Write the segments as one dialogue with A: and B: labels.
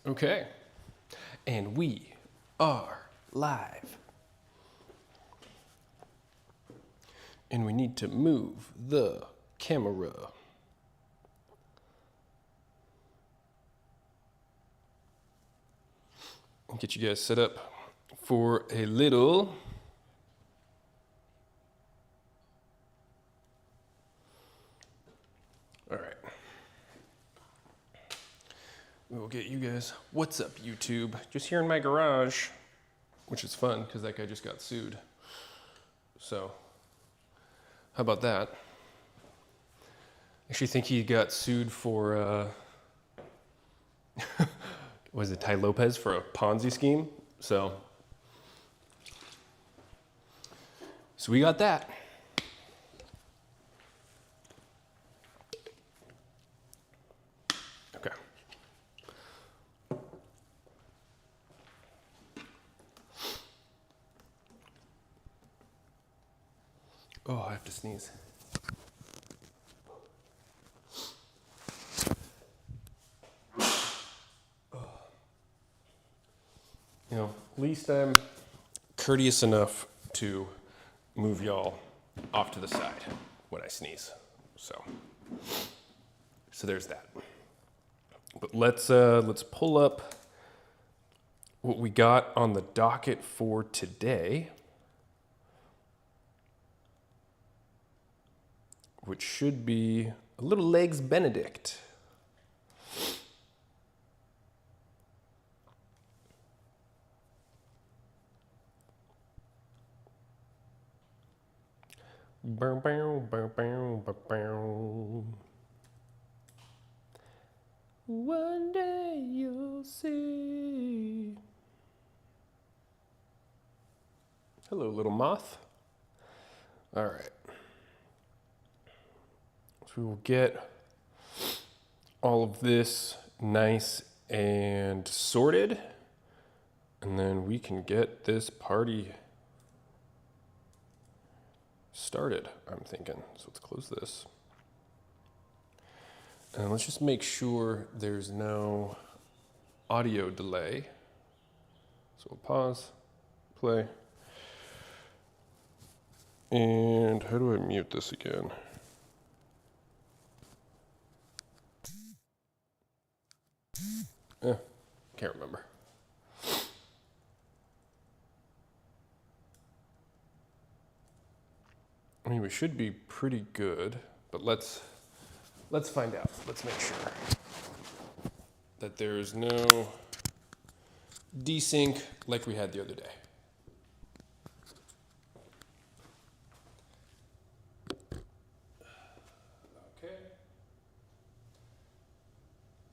A: Okay, and we are live. And we need to move the camera. And get you guys set up for a little all right. We will get you guys. What's up, YouTube? Just here in my garage, which is fun because that guy just got sued. So, how about that? I actually think he got sued for, was it Ty Lopez for a Ponzi scheme? So we got that. Okay. Oh, I have to sneeze. You know, at least I'm courteous enough to move y'all off to the side when I sneeze. So there's that. But let's pull up what we got on the docket for today, which should be a little legs Benedict. Bow, bow, bow, bow, bow, bow. One day you'll see. Hello, little moth. All right. So we will get all of this nice and sorted, and then we can get this party started, I'm thinking. So let's close this. And let's just make sure there's no audio delay. So we'll pause, play. And how do I mute this again? Can't remember. I mean, we should be pretty good, but let's find out. Let's make sure that there's no desync like we had the other day. Okay.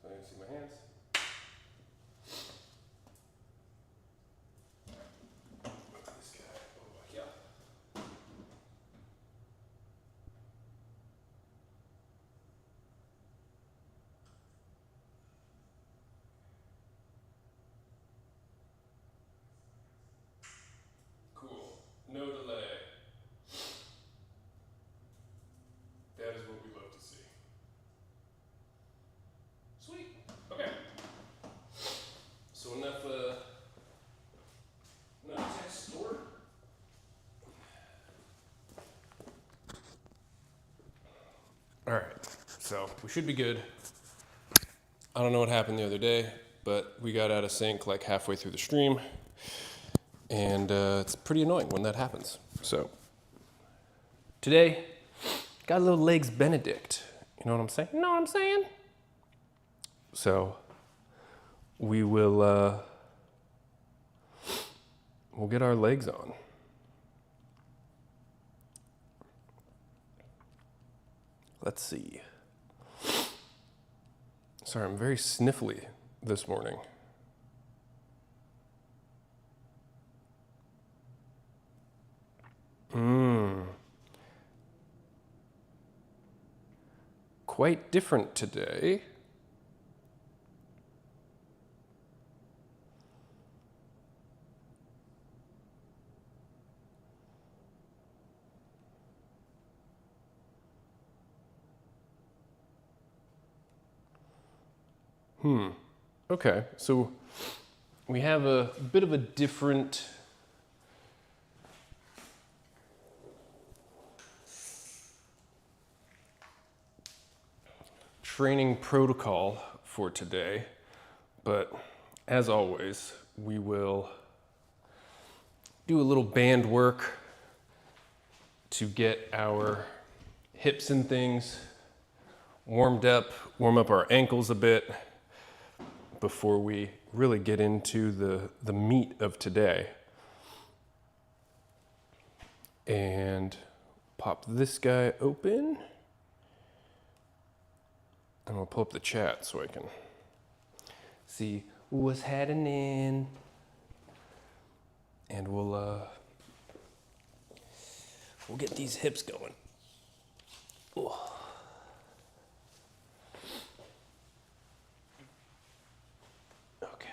A: So I can see my hands. This guy. Oh, yeah. Cool. No delay. That is what we love to see. Sweet. Okay. So enough text stored. All right. So we should be good. I don't know what happened the other day, but we got out of sync like halfway through the stream. And it's pretty annoying when that happens. So today, got a little legs Benedict. You know what I'm saying? You know what I'm saying? So we will we'll get our legs on. Let's see. Sorry, I'm very sniffly this morning. Quite different today. Okay, so we have a bit of a different training protocol for today, but as always, we will do a little band work to get our hips and things warmed up, warm up our ankles a bit before we really get into the meat of today. And pop this guy open. And we'll pull up the chat so I can see what's happening. And we'll get these hips going. Ooh. Okay.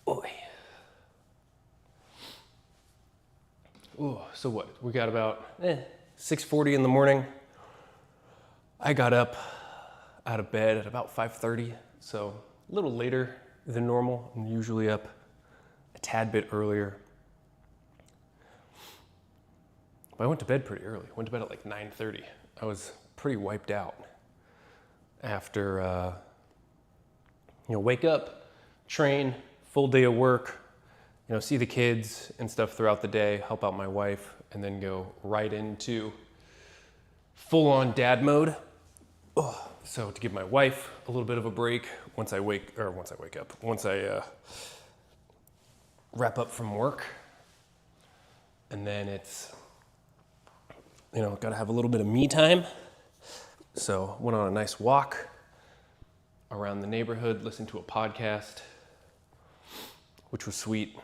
A: Oy. Ooh, so what? We got about 6:40 in the morning. I got up out of bed at about 5:30, so a little later than normal. I'm usually up a tad bit earlier. But I went to bed pretty early. Went to bed at like 9:30. I was pretty wiped out after, wake up, train, full day of work, see the kids and stuff throughout the day, help out my wife, and then go right into full-on dad mode. Oh, so to give my wife a little bit of a break once I wrap up from work, and then it's, gotta have a little bit of me time. So went on a nice walk around the neighborhood, listened to a podcast, which was sweet.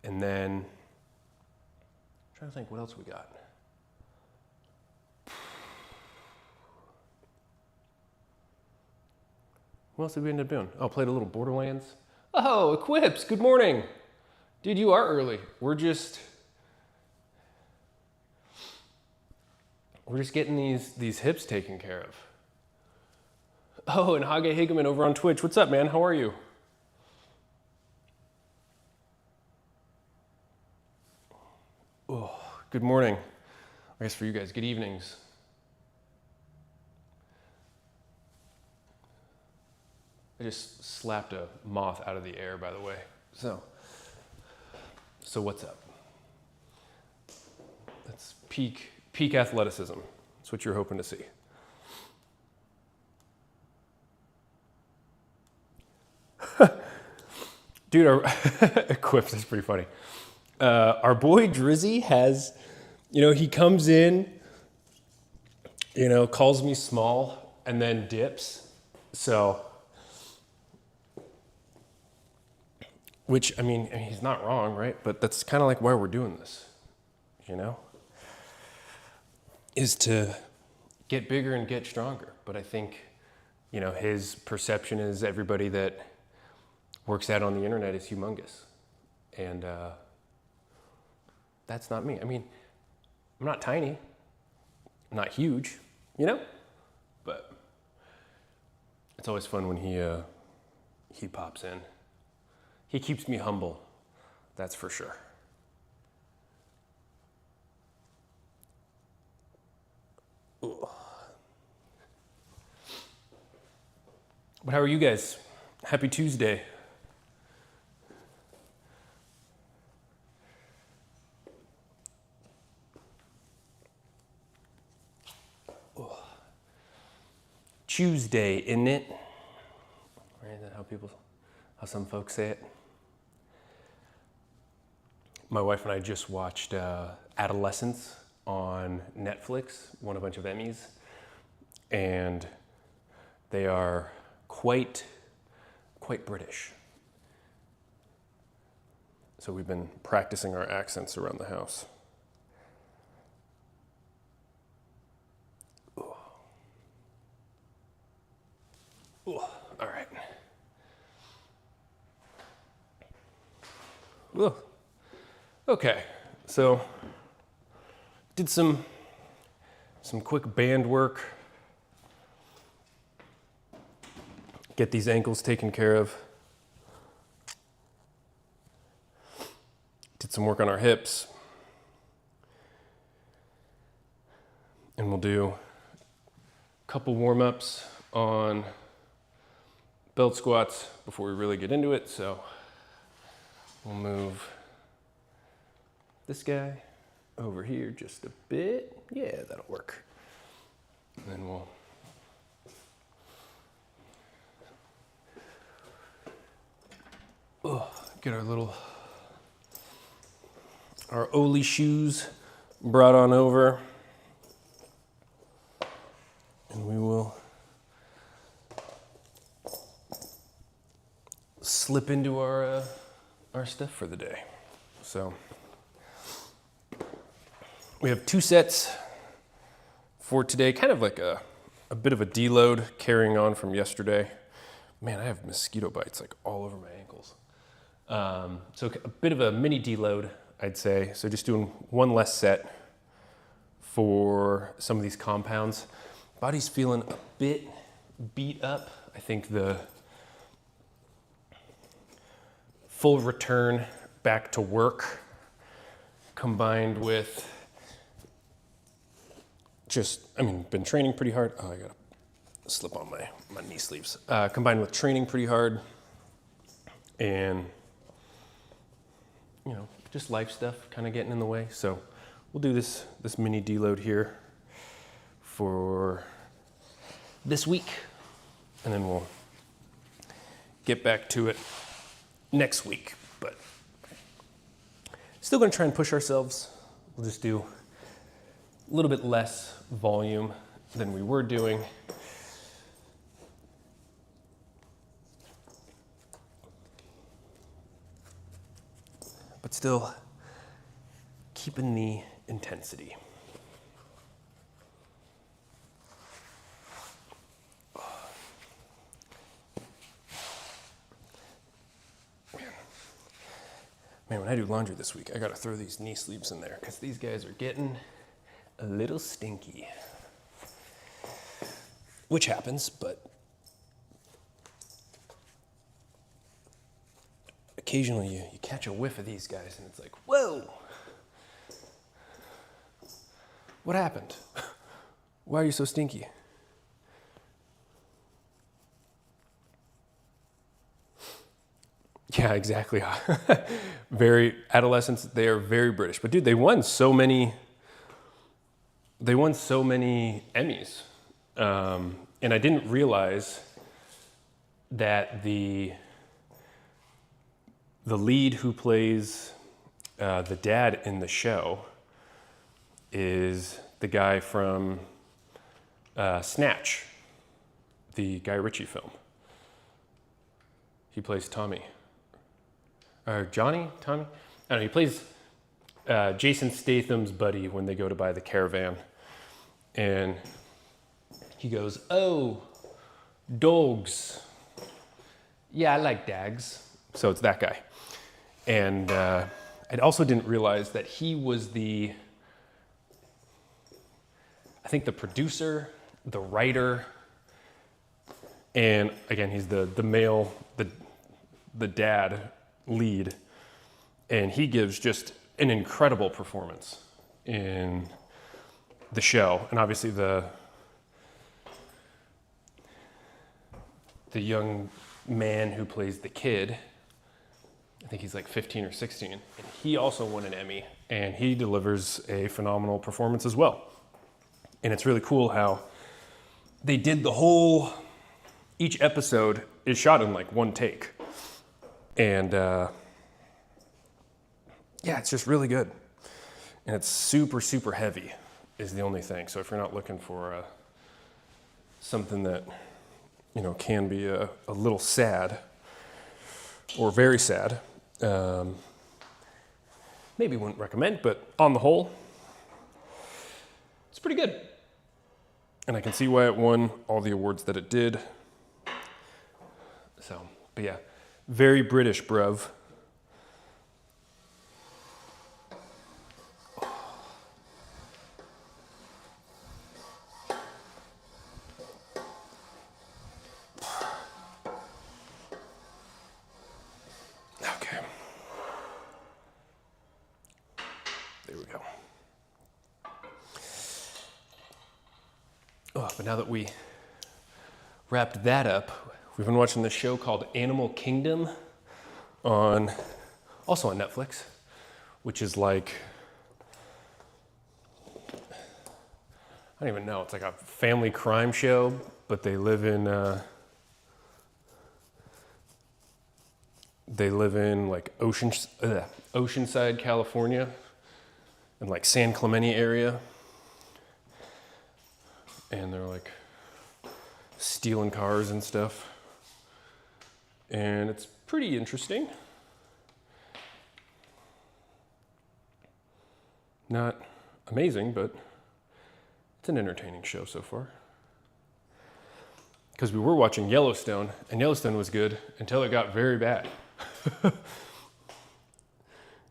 A: And then, I'm trying to think what else we got. What else did we end up doing? Oh, played a little Borderlands. Oh, Equips, good morning. Dude, you are early. We're just getting these hips taken care of. Oh, and Hage Higeman over on Twitch. What's up, man? How are you? Oh, good morning. I guess for you guys, good evenings. I just slapped a moth out of the air, by the way. So what's up? That's peak athleticism. That's what you're hoping to see. Dude, our Quips is pretty funny. Our boy Drizzy has, he comes in, calls me small and then dips. So, which, he's not wrong, right? But that's kind of like why we're doing this, is to get bigger and get stronger. But I think, his perception is everybody that works out on the internet is humongous. And that's not me. I'm not tiny, I'm not huge, but it's always fun when he pops in. He keeps me humble, that's for sure. Ugh. But how are you guys? Happy Tuesday. Tuesday, isn't it? Right, is that how some folks say it? My wife and I just watched Adolescence on Netflix, won a bunch of Emmys, and they are quite British. So we've been practicing our accents around the house. Ooh, all right. Ooh. Okay, so did some quick band work get these ankles taken care of. Did some work on our hips. And we'll do a couple warm-ups on belt squats before we really get into it. So we'll move this guy over here just a bit. Yeah, that'll work. And then we'll get our Oli shoes brought on over. And we will slip into our stuff for the day. So we have 2 sets for today, kind of like a bit of a deload carrying on from yesterday. Man, I have mosquito bites like all over my ankles. So a bit of a mini deload, I'd say. So just doing 1 less set for some of these compounds. Body's feeling a bit beat up. I think the full return back to work combined with been training pretty hard. Oh, I gotta slip on my knee sleeves. Combined with training pretty hard and, just life stuff kind of getting in the way. So we'll do this mini deload here for this week, and then we'll get back to it next week. But still gonna try and push ourselves. We'll just do a little bit less volume than we were doing. But still keeping the intensity. Man, when I do laundry this week, I gotta throw these knee sleeves in there because these guys are getting a little stinky. Which happens, but occasionally you catch a whiff of these guys and it's like, whoa! What happened? Why are you so stinky? Yeah, exactly. Very adolescents, they are very British. But dude, they won so many Emmys. And I didn't realize that the lead who plays the dad in the show is the guy from Snatch, the Guy Ritchie film. He plays Tommy. Or Johnny? Tommy? I don't know, he plays Jason Statham's buddy when they go to buy the caravan. And he goes, "Oh, dogs. Yeah, I like dags." So it's that guy. And I also didn't realize that he was I think the producer, the writer, and again, he's the male, the dad lead. And he gives just an incredible performance in the show. And obviously the young man who plays the kid, I think he's like 15 or 16, and he also won an Emmy, and he delivers a phenomenal performance as well. And it's really cool how they did each episode is shot in like 1 take. And yeah, it's just really good. And it's super, super heavy is the only thing. So if you're not looking for something that, can be a little sad or very sad, maybe wouldn't recommend, but on the whole, it's pretty good. And I can see why it won all the awards that it did. So, but yeah, very British, bruv. go. Oh, but now that we wrapped that up, we've been watching this show called Animal Kingdom also on Netflix, which is like, I don't even know, it's like a family crime show, but they live in like Oceanside, California, and like San Clemente area. And they're like stealing cars and stuff. And it's pretty interesting. Not amazing, but it's an entertaining show so far. Because we were watching Yellowstone, and Yellowstone was good until it got very bad.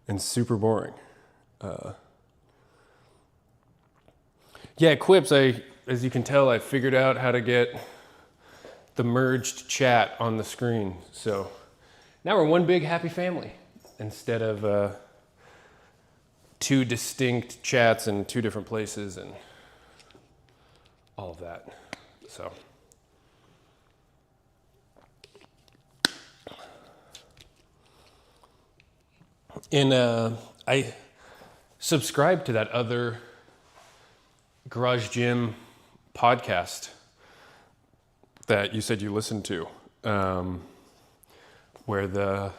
A: And super boring. Yeah, Quips, as you can tell, I figured out how to get the merged chat on the screen. So now we're one big happy family instead of two distinct chats in two different places and all of that. So I subscribe to that other Garage Gym podcast that you said you listened to, where the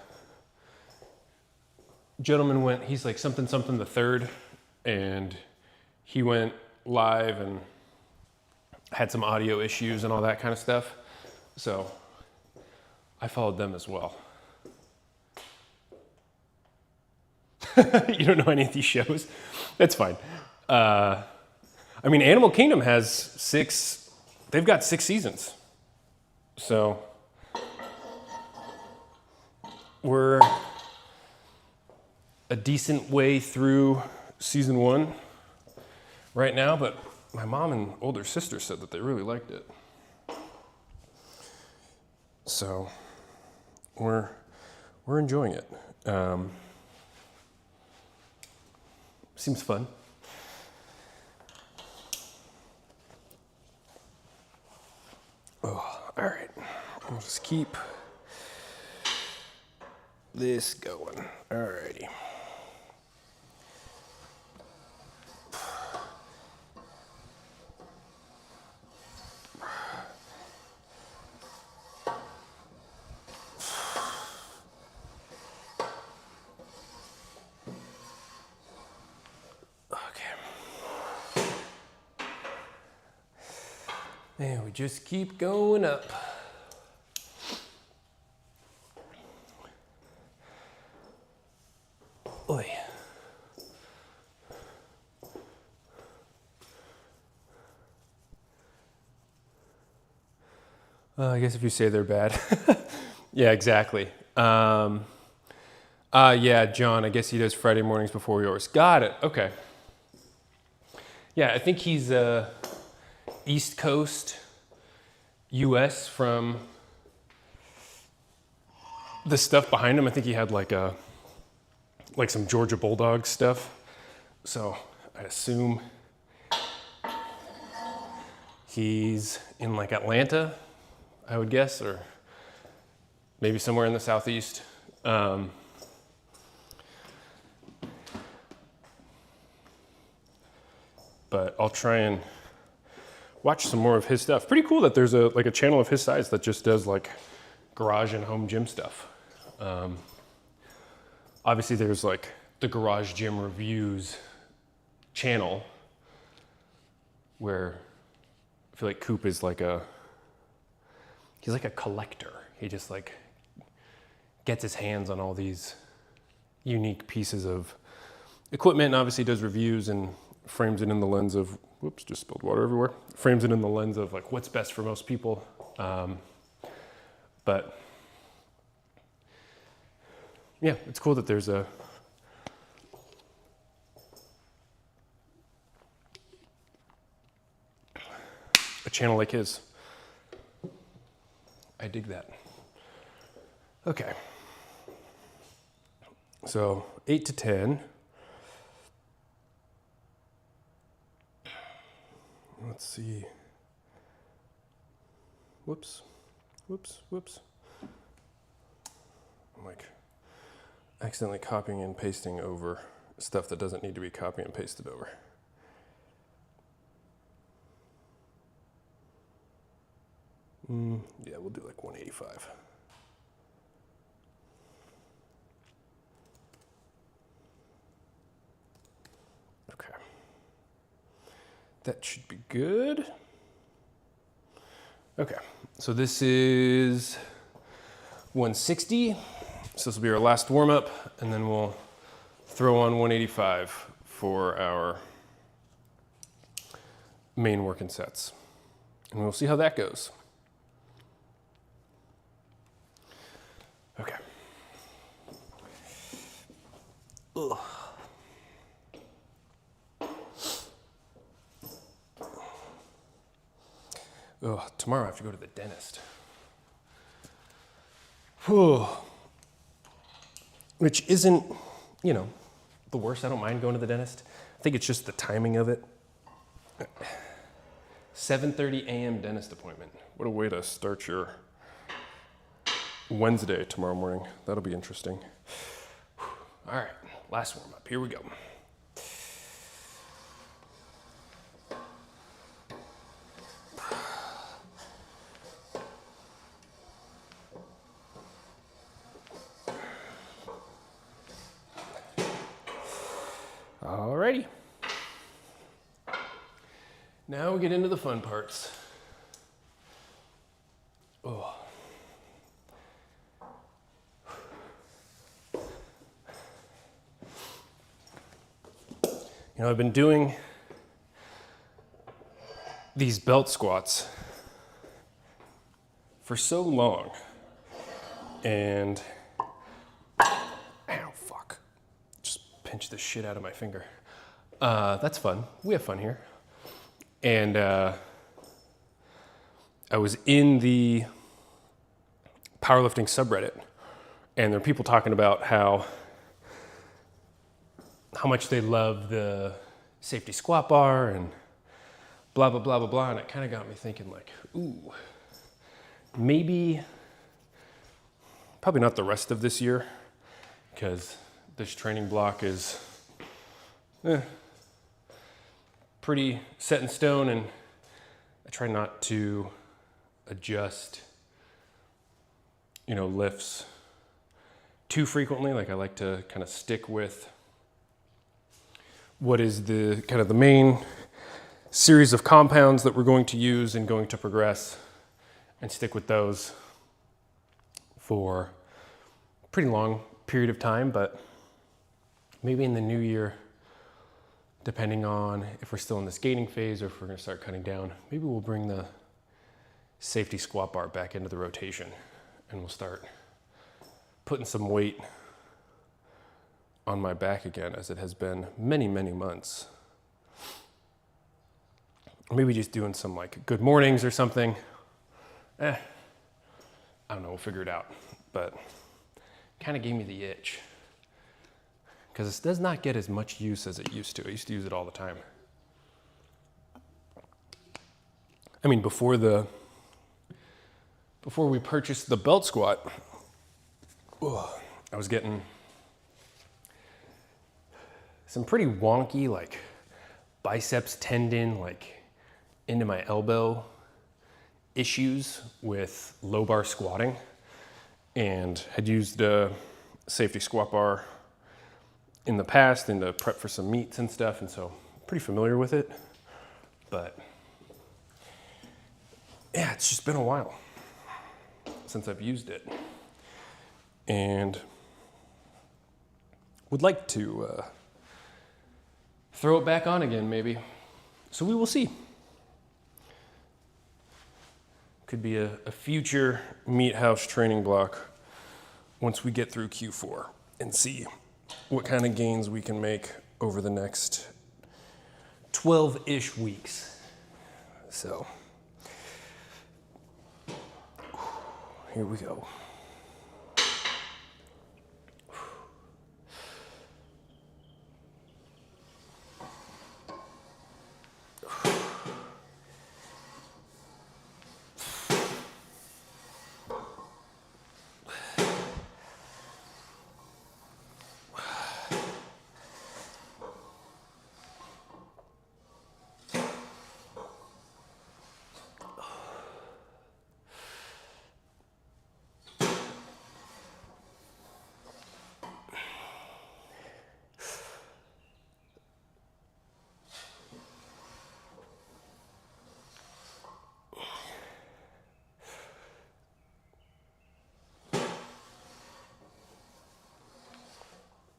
A: gentleman went, he's like something the third, and he went live and had some audio issues and all that kind of stuff. So I followed them as well. You don't know any of these shows? That's fine. I mean, Animal Kingdom has they've got 6 seasons. So we're a decent way through season 1 right now, but my mom and older sister said that they really liked it. So we're enjoying it. Seems fun. Oh, all right. I'll just keep this going. All righty. And we just keep going up. Oy. I guess if you say they're bad. Yeah, exactly. Yeah, John, I guess he does Friday mornings before yours. Got it, okay. Yeah, I think he's East Coast, US from the stuff behind him. I think he had like some Georgia Bulldog stuff. So I assume he's in like Atlanta, I would guess, or maybe somewhere in the Southeast. But I'll try and watch some more of his stuff. Pretty cool that there's a channel of his size that just does like garage and home gym stuff. Obviously there's like the Garage Gym Reviews channel where I feel like Coop is he's like a collector. He just like gets his hands on all these unique pieces of equipment and obviously does reviews and frames it in the lens of, whoops, just spilled water everywhere. Frames it in the lens of like what's best for most people. But yeah, it's cool that there's a channel like his. I dig that. Okay. So 8 to 10. see. Whoops. I'm like accidentally copying and pasting over stuff that doesn't need to be copied and pasted over. Yeah, we'll do like 185. Okay. That should be good. Okay, so this is 160. So this will be our last warm up, and then we'll throw on 185 for our main working sets. And we'll see how that goes. Okay. Ugh. Ugh, tomorrow I have to go to the dentist. Whew. Which isn't, the worst. I don't mind going to the dentist. I think it's just the timing of it. 7:30 a.m. dentist appointment. What a way to start your Wednesday tomorrow morning. That'll be interesting. All right, last warm up. Here we go. Alrighty. Now we get into the fun parts. Oh. I've been doing these belt squats for so long, and ow, fuck. Just pinch the shit out of my finger. That's fun. We have fun here. And I was in the powerlifting subreddit, and there are people talking about how much they love the safety squat bar and blah, blah, blah, blah, blah. And it kind of got me thinking like, ooh, maybe, probably not the rest of this year, because this training block is pretty set in stone, and I try not to adjust, lifts too frequently. Like I like to kind of stick with what is the kind of the main series of compounds that we're going to use and going to progress, and stick with those for a pretty long period of time. But maybe in the new year, depending on if we're still in this gaining phase or if we're going to start cutting down, maybe we'll bring the safety squat bar back into the rotation, and we'll start putting some weight on my back again, as it has been many, many months. Maybe just doing some like good mornings or something. I don't know, we'll figure it out. But kind of gave me the itch, because this does not get as much use as it used to. I used to use it all the time. I mean, before we purchased the belt squat, I was getting some pretty wonky, like biceps tendon, like into my elbow issues with low bar squatting, and had used a safety squat bar in the past and to prep for some meets and stuff, and so pretty familiar with it. But yeah, it's just been a while since I've used it, and would like to throw it back on again, maybe. So we will see. Could be a future MeatHaus training block once we get through Q4 and see what kind of gains we can make over the next 12-ish weeks. So here we go.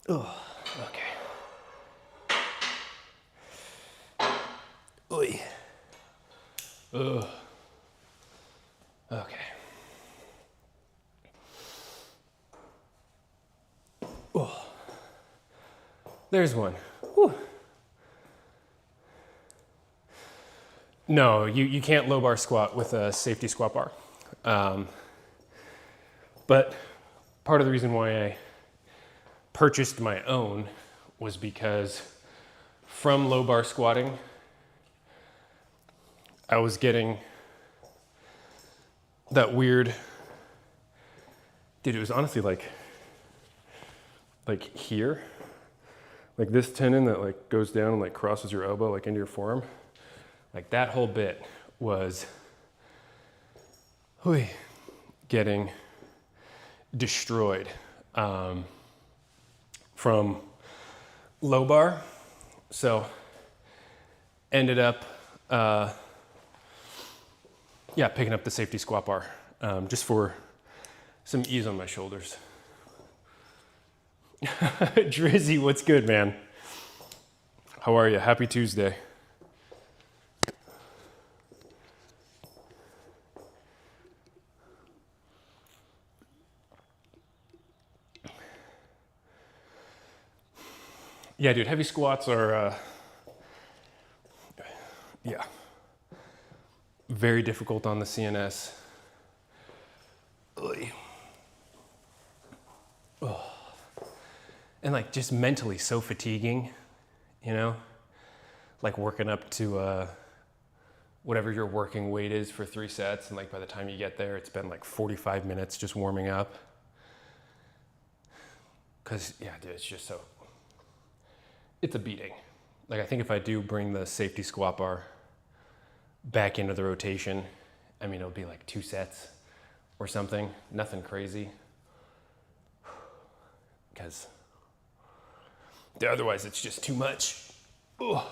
A: Oh, okay. Oy. Ugh. Okay. Oh. There's one. Whew. No, you can't low bar squat with a safety squat bar. But part of the reason why I purchased my own was because from low bar squatting, I was getting that weird, dude, it was honestly like here, like this tendon that like goes down and like crosses your elbow like into your forearm. Like that whole bit was getting destroyed from low bar. So ended up, picking up the safety squat bar just for some ease on my shoulders. Drizzy, what's good, man? How are you? Happy Tuesday. Yeah, dude, heavy squats are, very difficult on the CNS. Oy. Oh. And like just mentally so fatiguing, you know? Like working up to whatever your working weight is for 3 sets, and like by the time you get there, it's been like 45 minutes just warming up. Cause yeah, dude, it's just so, it's a beating. Like I think if I do bring the safety squat bar back into the rotation, I mean, it'll be like 2 sets or something, nothing crazy. Because otherwise it's just too much. Ugh.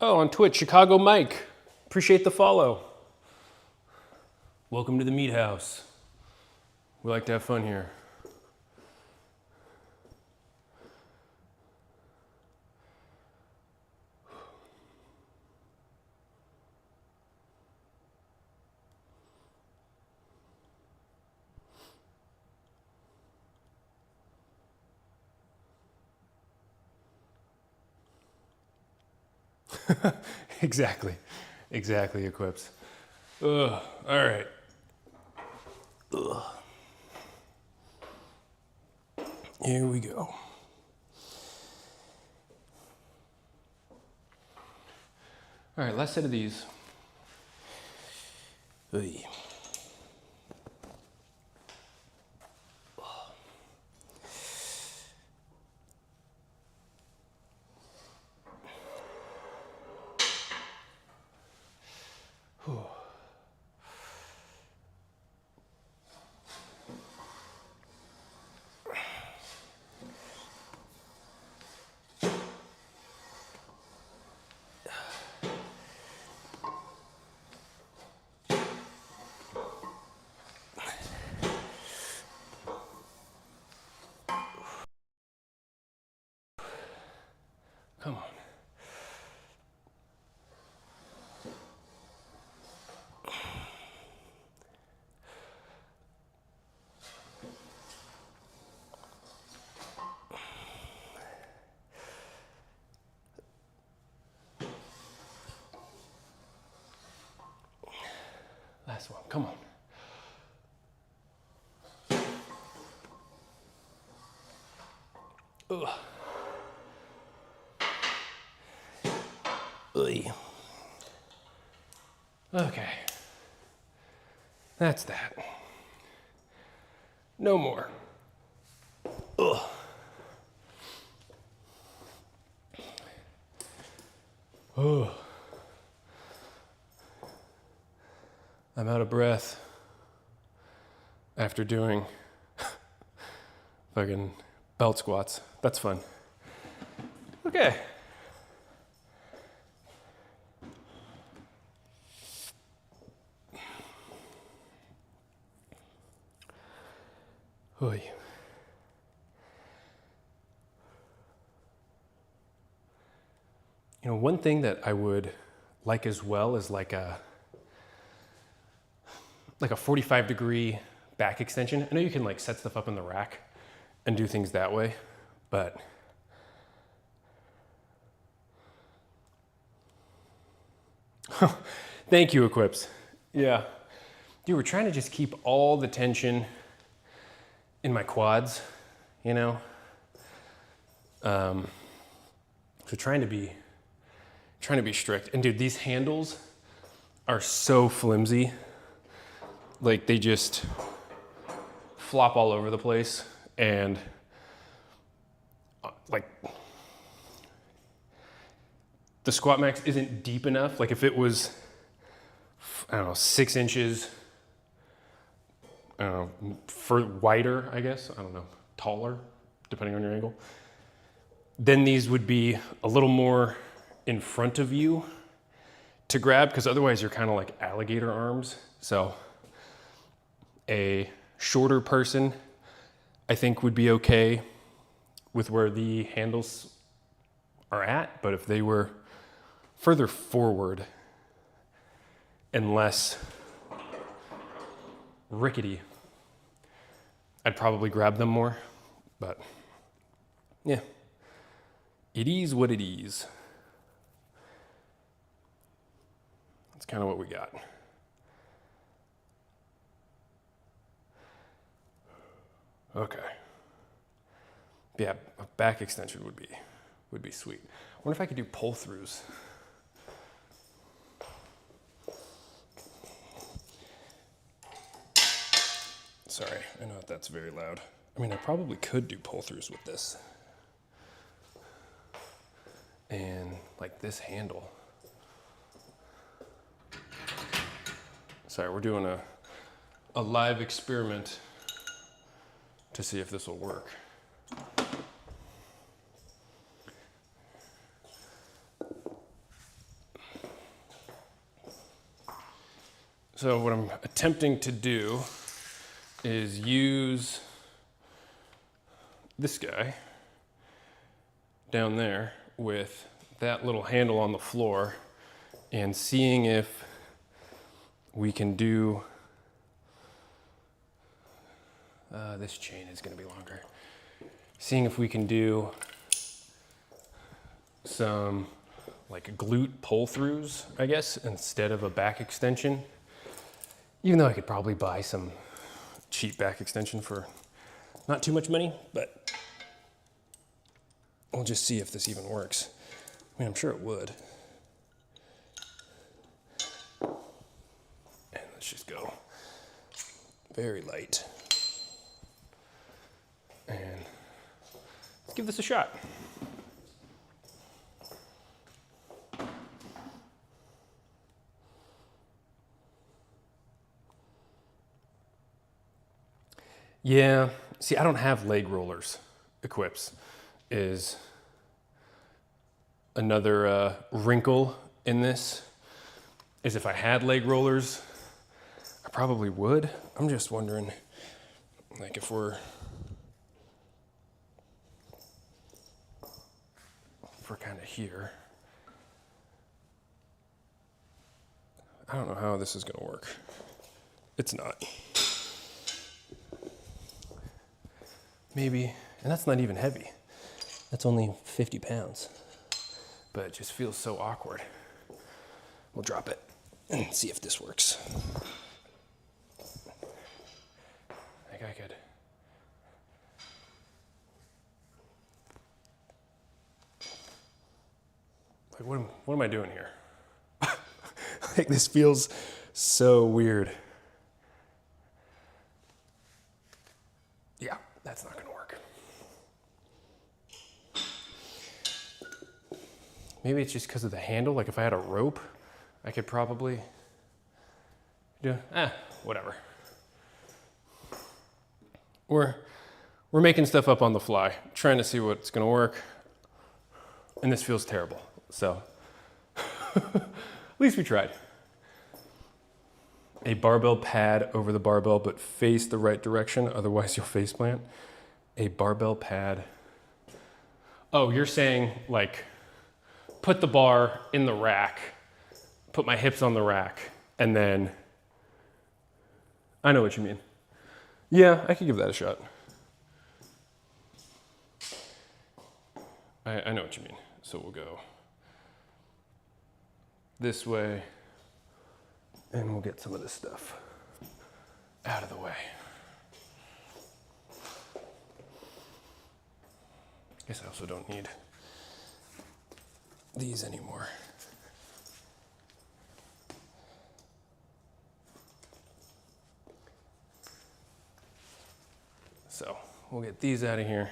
A: Oh, on Twitch, Chicago Mike. Appreciate the follow. Welcome to the MeatHaus. We like to have fun here. Exactly, Equips. Ugh, all right. Ugh. Here we go. All right, last set of these. Oy. Come on. Last one, come on. Ugh. Oy. Okay. That's that. No more. Ugh. Oh. I'm out of breath after doing fucking belt squats. That's fun. Okay. Oy. You know, one thing that I would like as well is like a 45-degree back extension. I know you can like set stuff up in the rack and do things that way, but thank you, Equips. Yeah. Dude, we're trying to just keep all the tension in my quads, you know? So trying to be strict. And dude, these handles are so flimsy. Like they just flop all over the place, and like the squat max isn't deep enough. Like if it was, I don't know, 6 inches for wider, I guess, I don't know, taller, depending on your angle, then these would be a little more in front of you to grab, because otherwise you're kind of like alligator arms. So a shorter person, I think, would be okay with where the handles are at, but if they were further forward and less rickety, I'd probably grab them more. But yeah, it is what it is. That's kind of what we got. Okay. Yeah, a back extension would be sweet. I wonder if I could do pull throughs. Sorry, I know that's very loud. I mean, I probably could do pull throughs with this. And like this handle. Sorry, we're doing a live experiment to see if this will work. So what I'm attempting to do is use this guy down there with that little handle on the floor and seeing if we can do, this chain is gonna be longer. Seeing if we can do some like glute pull throughs, I guess, instead of a back extension. Even though I could probably buy some cheap back extension for not too much money, but we'll just see if this even works. I mean, I'm sure it would. And let's just go very light. And let's give this a shot. Yeah, see, I don't have leg rollers. Equips is another wrinkle in this, is if I had leg rollers, I probably would. I'm just wondering, like if we're kind of here, I don't know how this is gonna work. It's not. Maybe, and that's not even heavy. That's only 50 pounds, but it just feels so awkward. We'll drop it and see if this works. I think I could. Like, what am I doing here? Like, this feels so weird. Yeah, that's not gonna work. Maybe it's just because of the handle. Like if I had a rope, I could probably do, whatever. We're making stuff up on the fly, trying to see what's gonna work. And this feels terrible, so at least we tried. A barbell pad over the barbell, but face the right direction, otherwise you'll face plant. A barbell pad. Oh, you're saying like, put the bar in the rack, put my hips on the rack, and then, I know what you mean. Yeah, I could give that a shot. I know what you mean. So we'll go this way, and we'll get some of this stuff out of the way. Guess I also don't need these anymore. So we'll get these out of here.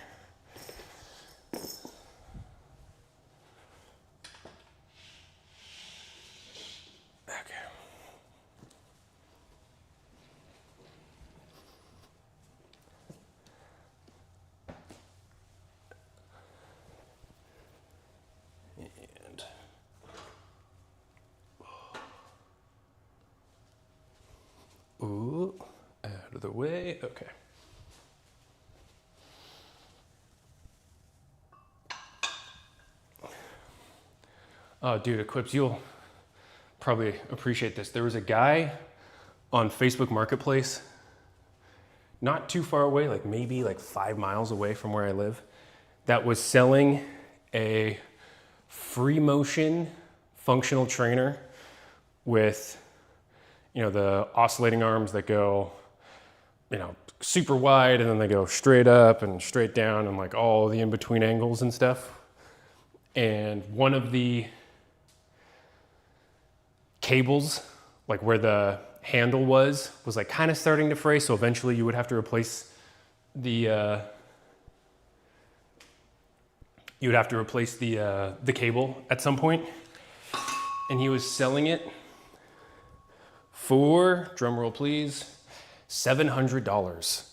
A: Ooh, out of the way, okay. Oh, dude, Eclipse, you'll probably appreciate this. There was a guy on Facebook Marketplace, not too far away, like maybe like 5 miles away from where I live, that was selling a free motion functional trainer with, you know, the oscillating arms that go, you know, super wide, and then they go straight up and straight down, and like all the in-between angles and stuff. And one of the cables, like where the handle was like kind of starting to fray. So eventually you would have to replace the, the cable at some point. And he was selling it for, drum roll please, $700.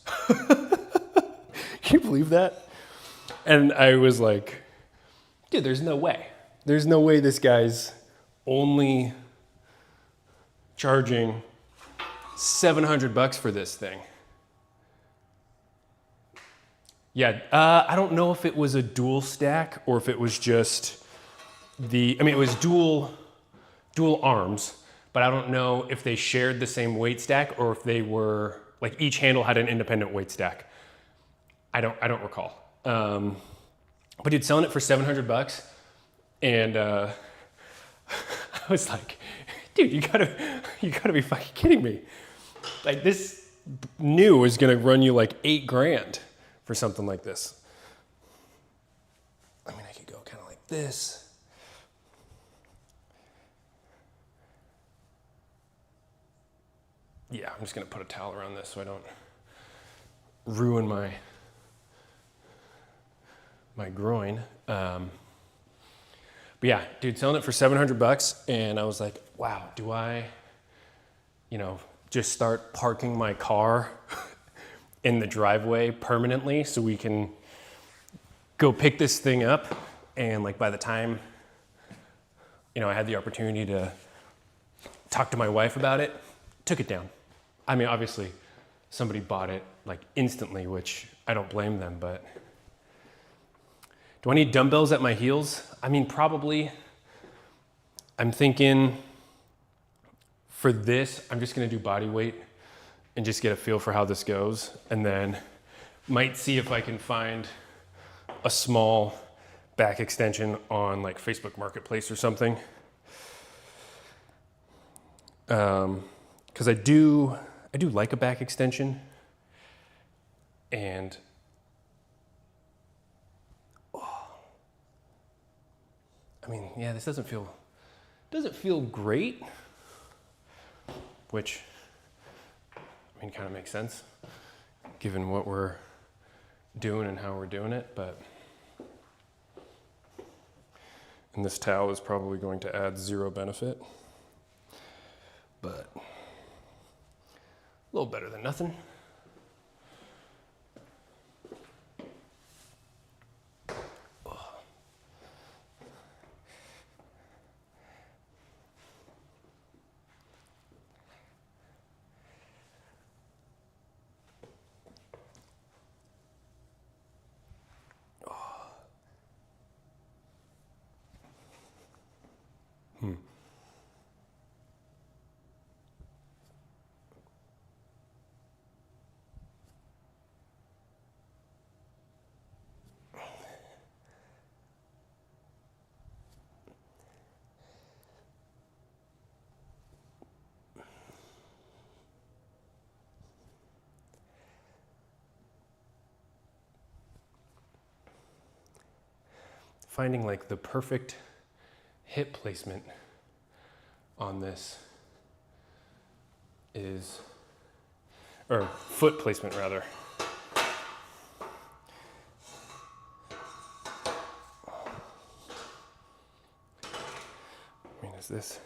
A: Can you believe that? And I was like, dude, there's no way. There's no way this guy's only charging $700 for this thing. Yeah, I don't know if it was a dual stack or if it was just it was dual arms, but I don't know if they shared the same weight stack or if they were, like each handle had an independent weight stack. I don't recall. But dude, selling it for $700, and I was like, dude, you gotta be fucking kidding me. Like, this new is gonna run you like $8,000 for something like this. I mean, I could go kind of like this. Yeah, I'm just gonna put a towel around this so I don't ruin my groin. But yeah, dude, selling it for $700, and I was like, wow, do I, just start parking my car in the driveway permanently so we can go pick this thing up? And like by the time, I had the opportunity to talk to my wife about it, took it down. I mean, obviously somebody bought it like instantly, which I don't blame them, but do I need dumbbells at my heels? I mean, probably. I'm thinking for this, I'm just gonna do body weight and just get a feel for how this goes, and then might see if I can find a small back extension on like Facebook Marketplace or something. Because I do like a back extension, and I mean, yeah, this doesn't feel great, which, I mean, kind of makes sense given what we're doing and how we're doing it, but, and this towel is probably going to add zero benefit, but a little better than nothing. Finding like the perfect hip placement on this is, or foot placement rather. I mean, is this?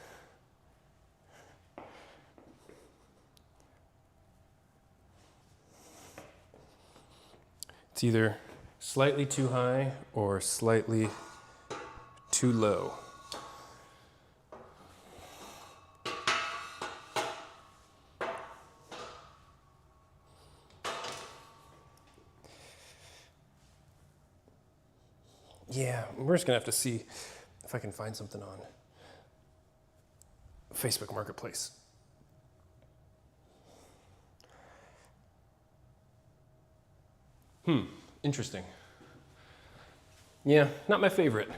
A: It's either slightly too high or slightly too low. Yeah, we're just gonna have to see if I can find something on Facebook Marketplace. Interesting. Yeah, not my favorite.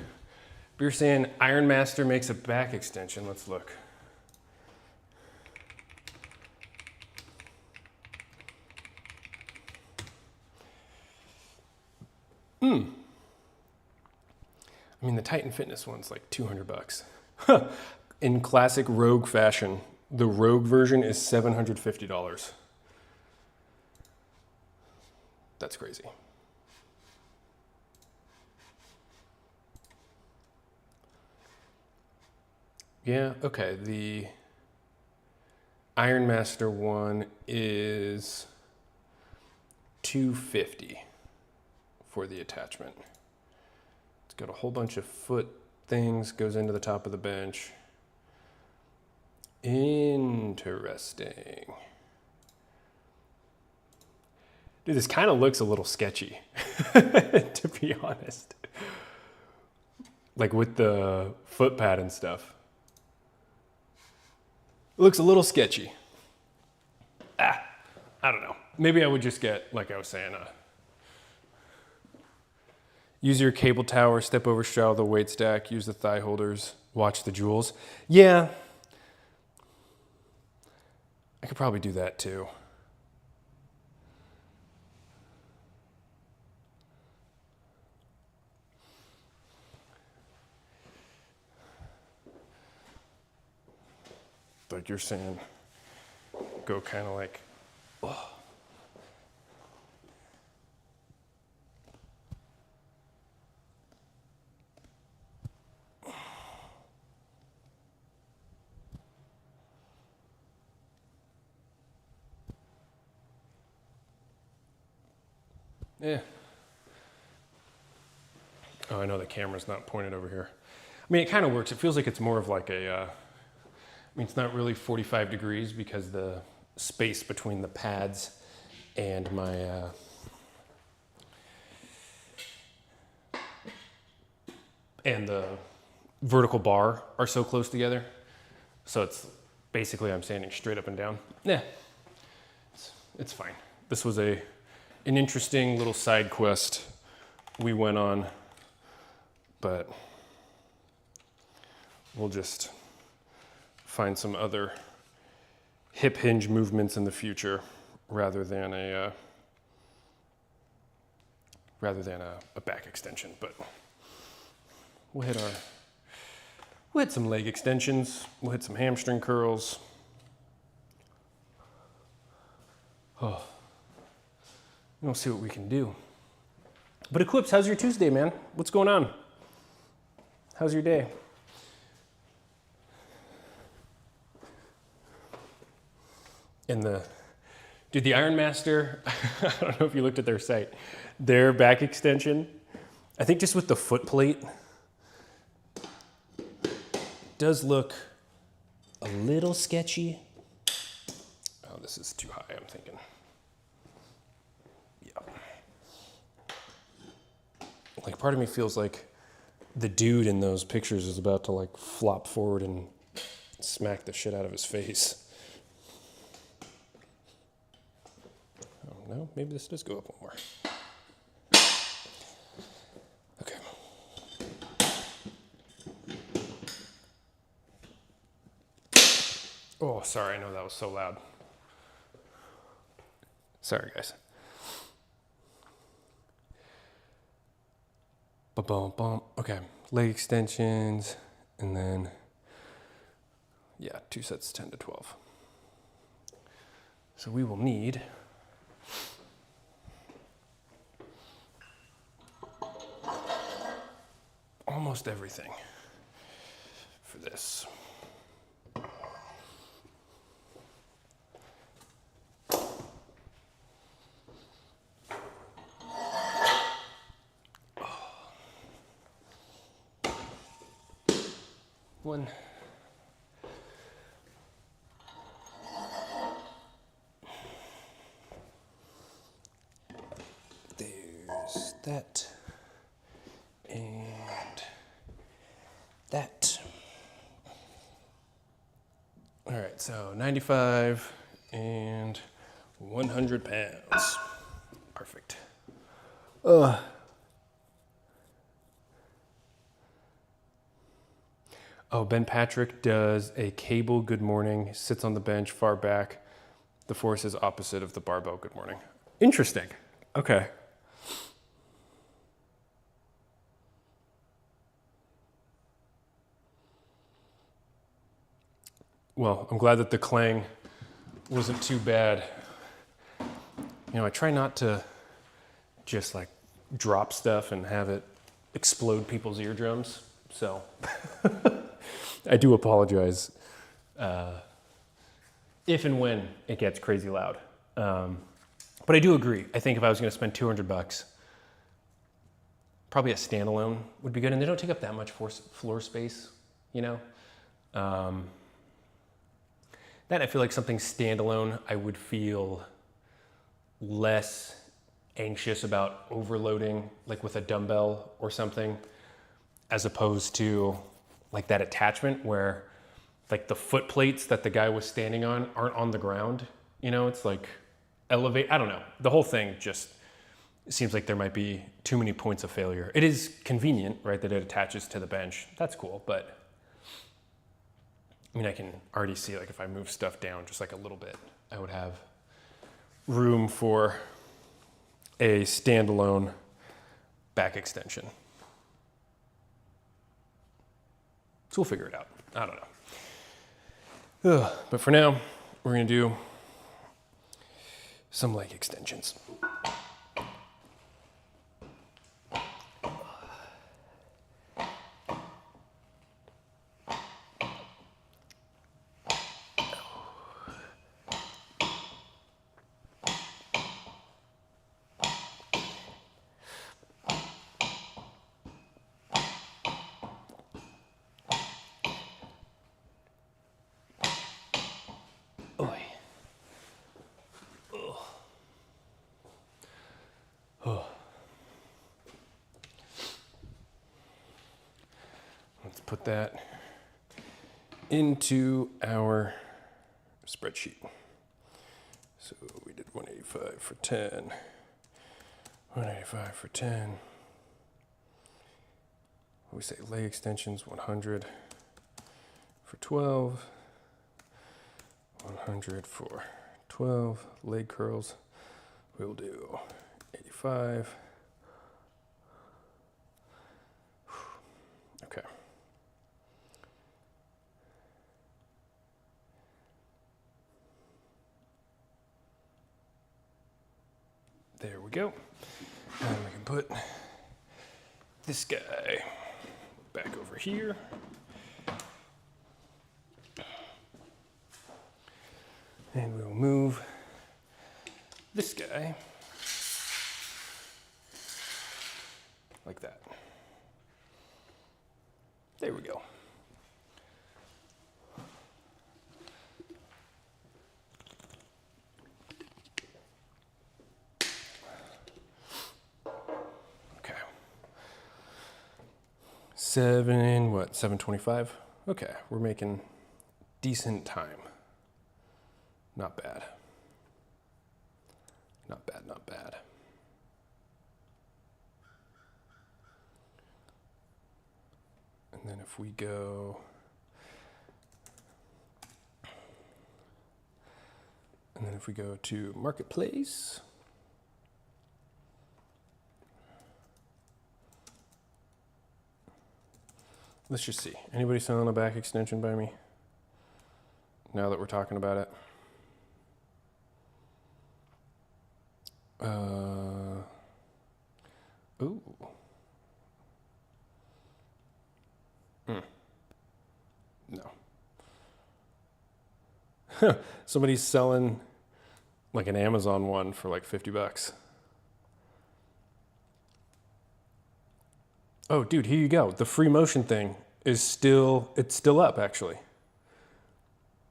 A: But you're saying Iron Master makes a back extension. Let's look. I mean, the Titan Fitness one's like 200 bucks. In classic Rogue fashion, the Rogue version is $750. That's crazy. Yeah, okay, the Iron Master one is $250 for the attachment. It's got a whole bunch of foot things, goes into the top of the bench. Interesting. Dude, this kind of looks a little sketchy, to be honest. Like with the foot pad and stuff. It looks a little sketchy. I don't know. Maybe I would just get, like I was saying, use your cable tower, step over, straddle the weight stack, use the thigh holders, watch the jewels. Yeah, I could probably do that too. Like you're saying, go kind of like, oh. Yeah. Oh, I know the camera's not pointed over here. I mean, it kind of works. It feels like it's more of like a, I mean, it's not really 45 degrees because the space between the pads and my and the vertical bar are so close together. So it's basically I'm standing straight up and down. Yeah, it's fine. This was an interesting little side quest we went on, but we'll just find some other hip hinge movements in the future rather than a back extension. But we'll hit some leg extensions. We'll hit some hamstring curls. Oh, we'll see what we can do. But Eclipse, how's your Tuesday, man? What's going on? How's your day? And the Iron Master, I don't know if you looked at their site, their back extension, I think just with the foot plate, does look a little sketchy. Oh, this is too high, I'm thinking. Yeah. Like part of me feels like the dude in those pictures is about to like flop forward and smack the shit out of his face. Oh no, maybe this does go up one more. Okay. Oh, sorry, I know that was so loud. Sorry, guys. Ba-bum-bum. Okay, leg extensions, and then, yeah, 2 sets, 10 to 12. So we will need almost everything for this. One. There's that. And that. All right, so 95 and 100 pounds. Perfect. Oh, Ben Patrick does a cable good morning, sits on the bench far back. The force is opposite of the barbell good morning. Interesting. Okay. Well, I'm glad that the clang wasn't too bad. You know, I try not to just like drop stuff and have it explode people's eardrums. So I do apologize if and when it gets crazy loud. But I do agree. I think if I was going to spend $200, probably a standalone would be good. And they don't take up that much floor space, you know? Then I feel like something standalone, I would feel less anxious about overloading, like with a dumbbell or something, as opposed to like that attachment where like the foot plates that the guy was standing on aren't on the ground. You know, it's like elevate, I don't know. The whole thing just seems like there might be too many points of failure. It is convenient, right, that it attaches to the bench. That's cool, but I mean, I can already see like if I move stuff down just like a little bit, I would have room for a standalone back extension. So we'll figure it out. I don't know. But for now, we're gonna do some leg extensions. Let's put that into our spreadsheet. So we did 185 for 10, 185 for 10. We say leg extensions, 100 for 12, 100 for 12. Leg curls, we'll do 85. Okay. There we go. And we can put this guy back over here. And we'll move this guy like that. There we go. 7:25? Okay, we're making decent time. Not bad. Not bad, not bad. And then if we go, to Marketplace, let's just see. Anybody selling a back extension by me? Now that we're talking about it. Ooh. No. Somebody's selling like an Amazon one for like $50. Oh, dude, here you go. The free motion thing is still up actually.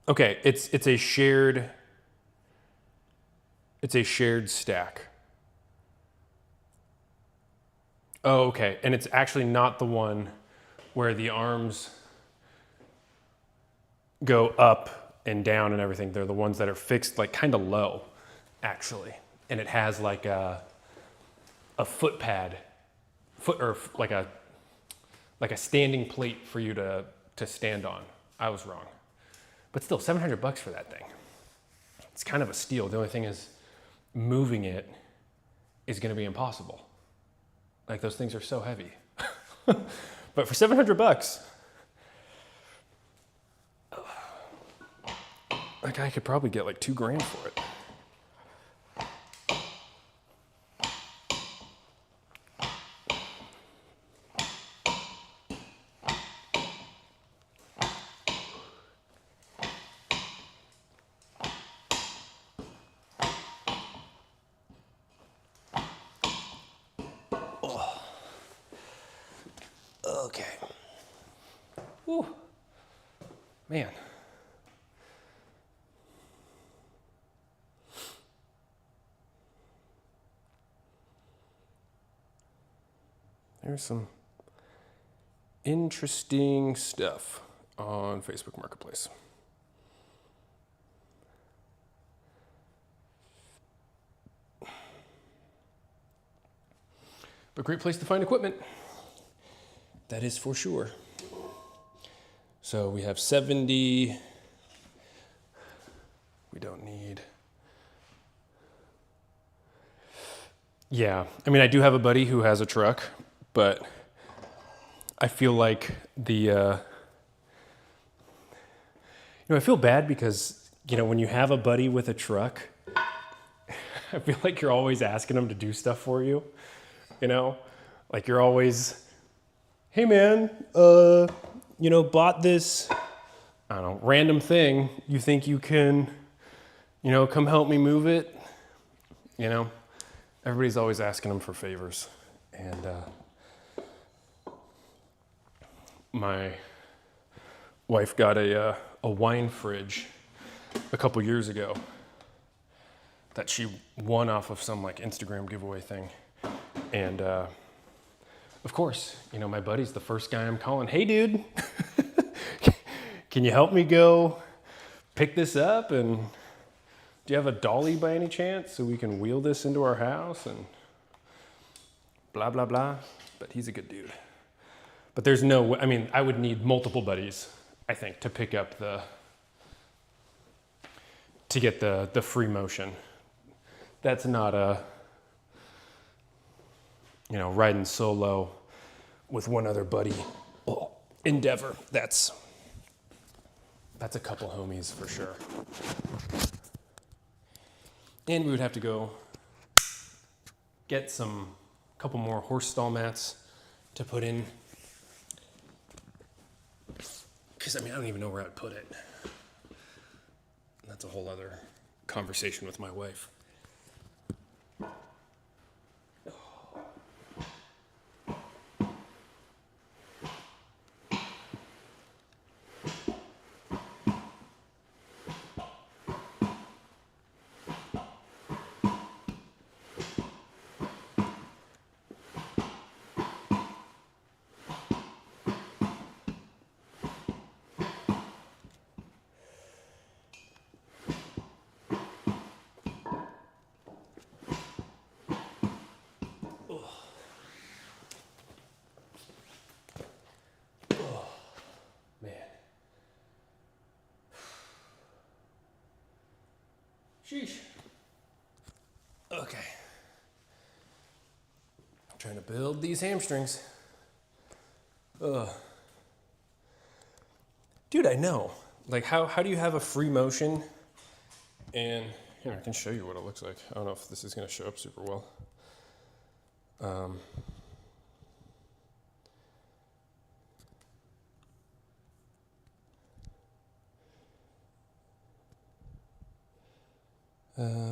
A: Okay, it's a shared stack. Oh, okay. And it's actually not the one where the arms go up and down and everything. They're the ones that are fixed like kind of low, actually. And it has like a foot pad, or like a standing plate for you to stand on. I was wrong. But still, $700 for that thing. It's kind of a steal. The only thing is moving it is going to be impossible. Like, those things are so heavy. But for $700, like, I could probably get like $2,000 for it. Okay. Whew. Man. There's some interesting stuff on Facebook Marketplace. But great place to find equipment. That is for sure. So we have 70. We don't need. Yeah, I mean, I do have a buddy who has a truck, but I feel like I feel bad because, when you have a buddy with a truck, I feel like you're always asking them to do stuff for you, like you're always, hey man, bought this, I don't know, random thing. You think you can, come help me move it? Everybody's always asking them for favors. And my wife got a wine fridge a couple years ago that she won off of some like Instagram giveaway thing. And of course, my buddy's the first guy I'm calling. Hey dude, can you help me go pick this up? And do you have a dolly by any chance so we can wheel this into our house? And blah, blah, blah. But he's a good dude. But there's no way, I would need multiple buddies, I think, to pick up to get the free motion. That's not a, riding solo with one other buddy endeavor. That's a couple homies for sure. And we would have to go get couple more horse stall mats to put in. Because, I don't even know where I'd put it. That's a whole other conversation with my wife. Sheesh. Okay. I'm trying to build these hamstrings. Ugh. Dude, I know. Like, how do you have a free motion? And here, I can show you what it looks like. I don't know if this is going to show up super well.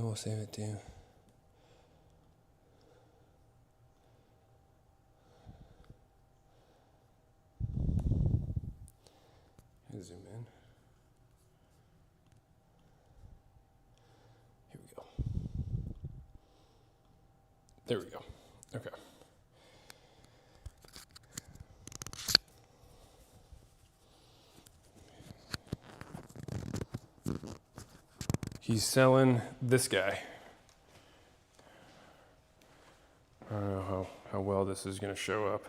A: We'll save it too. Zoom in. Here we go. There we go. Okay. He's selling this guy. I don't know how well this is going to show up,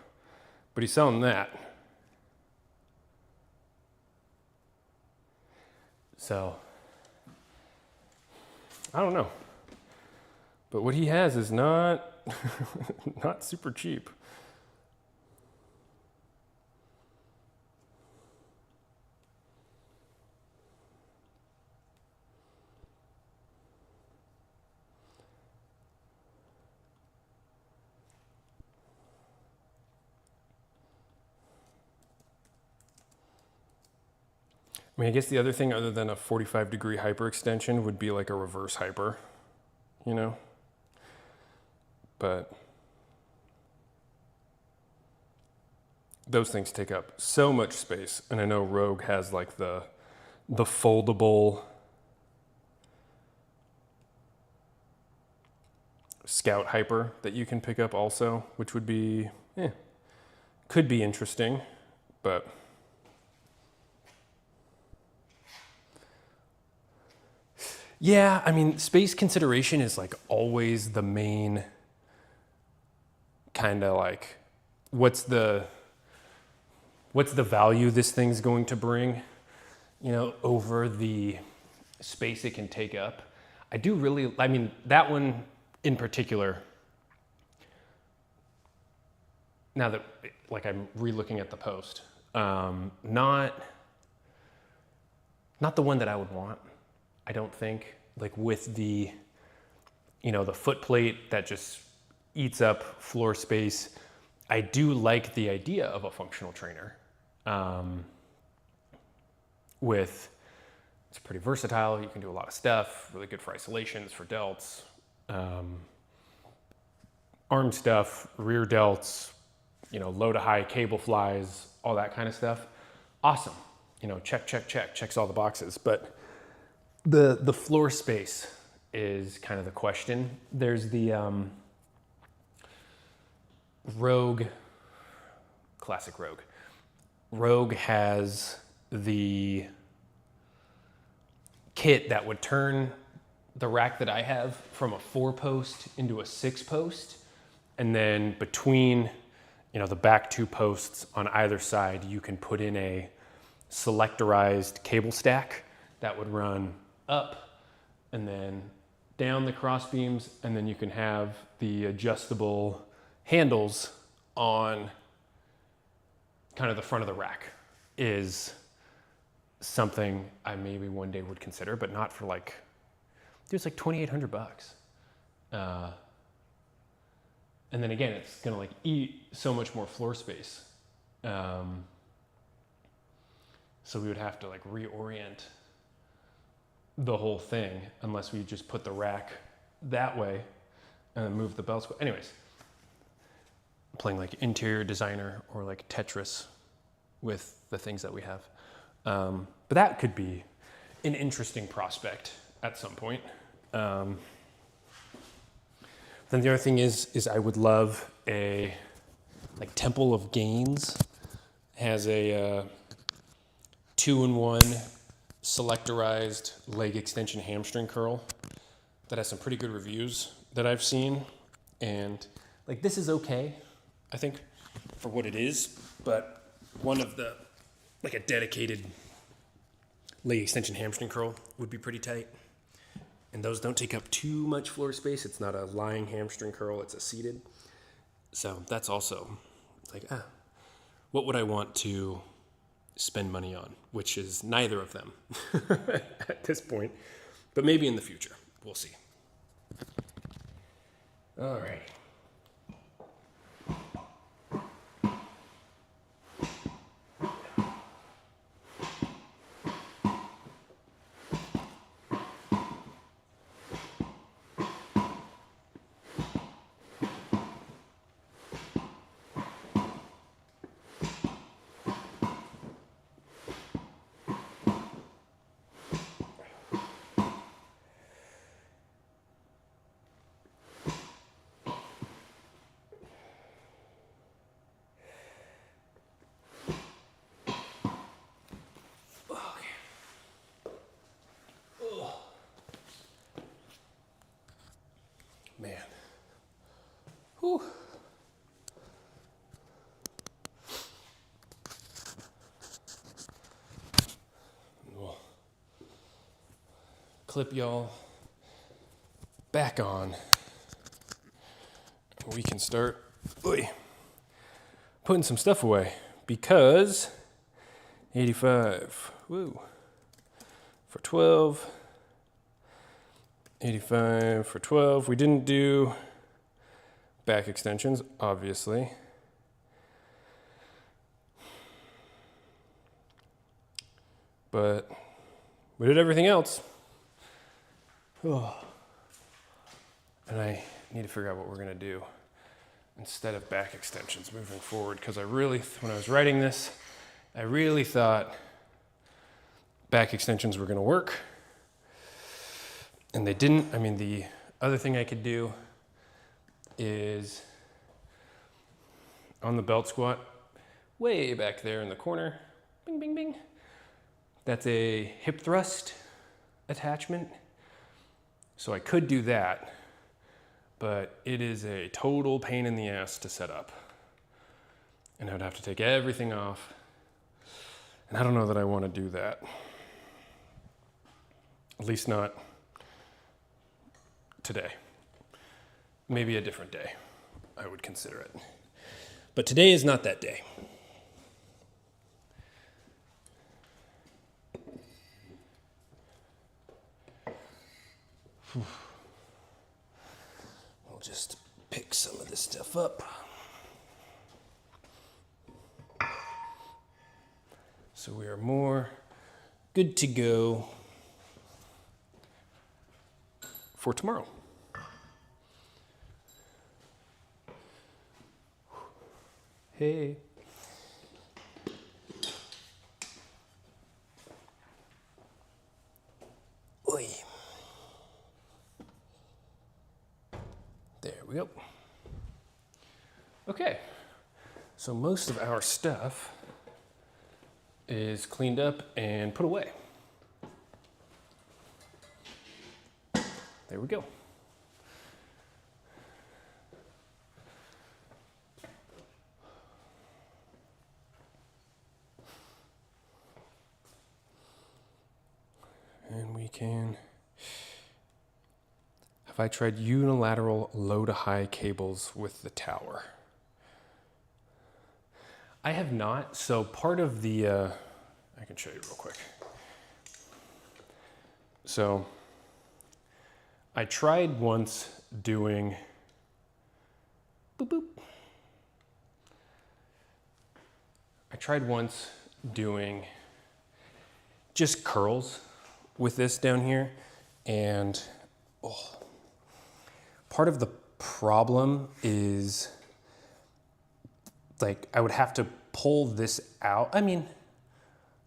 A: but he's selling that. So, I don't know. But what he has is not, not super cheap. I mean, I guess the other thing other than a 45-degree hyperextension would be like a reverse hyper, you know? But those things take up so much space. And I know Rogue has like the foldable Scout hyper that you can pick up also, which would be, could be interesting, but yeah, I mean, space consideration is like always the main kind of like, what's the value this thing's going to bring, you know, over the space it can take up. I mean, that one in particular, now that like I'm re-looking at the post, not the one that I would want. I don't think, like with the, you know, the foot plate that just eats up floor space. I do like the idea of a functional trainer. It's pretty versatile. You can do a lot of stuff, really good for isolations, for delts, arm stuff, rear delts, you know, low to high cable flies, all that kind of stuff. Awesome. You know, checks all the boxes. But the floor space is kind of the question. There's the Rogue, classic Rogue. Rogue has the kit that would turn the rack that I have from a 4-post into a 6-post. And then between, you know, the back 2 posts on either side, you can put in a selectorized cable stack that would run up and then down the cross beams, and then you can have the adjustable handles on kind of the front of the rack. Is something I maybe one day would consider, but not for like, it's like $2,800. And then again, it's gonna like eat so much more floor space. So we would have to like reorient the whole thing unless we just put the rack that way and then move the belt square. Anyways, I'm playing like interior designer or like Tetris with the things that we have. But that could be an interesting prospect at some point. Then the other thing is I would love a, like Temple of Gains has a 2-in-1 selectorized leg extension hamstring curl that has some pretty good reviews that I've seen. And like, this is okay, I think, for what it is, but one of the, like a dedicated leg extension hamstring curl would be pretty tight. And those don't take up too much floor space. It's not a lying hamstring curl, it's a seated. So that's also like, what would I want to spend money on? Which is neither of them at this point, but maybe in the future. We'll see. All right. Man. Whew. We'll clip y'all back on. We can start putting some stuff away because 85, woo, for 12. 85 for 12. We didn't do back extensions, obviously. But we did everything else. Oh. And I need to figure out what we're gonna do instead of back extensions moving forward, because when I was writing this, I really thought back extensions were gonna work. And they didn't. I mean, the other thing I could do is on the belt squat, way back there in the corner, bing, bing, bing. That's a hip thrust attachment. So I could do that, but it is a total pain in the ass to set up. And I would have to take everything off. And I don't know that I want to do that. At least not today. Maybe a different day, I would consider it. But today is not that day. We'll just pick some of this stuff up. So we are more good to go for tomorrow. Hey. Oi. There we go. Okay. So most of our stuff is cleaned up and put away. There we go. And we can, have I tried unilateral low to high cables with the tower? I have not. So part of the, I can show you real quick. So I tried once doing, boop, boop. I tried once doing just curls with this down here, and part of the problem is like I would have to pull this out. I mean,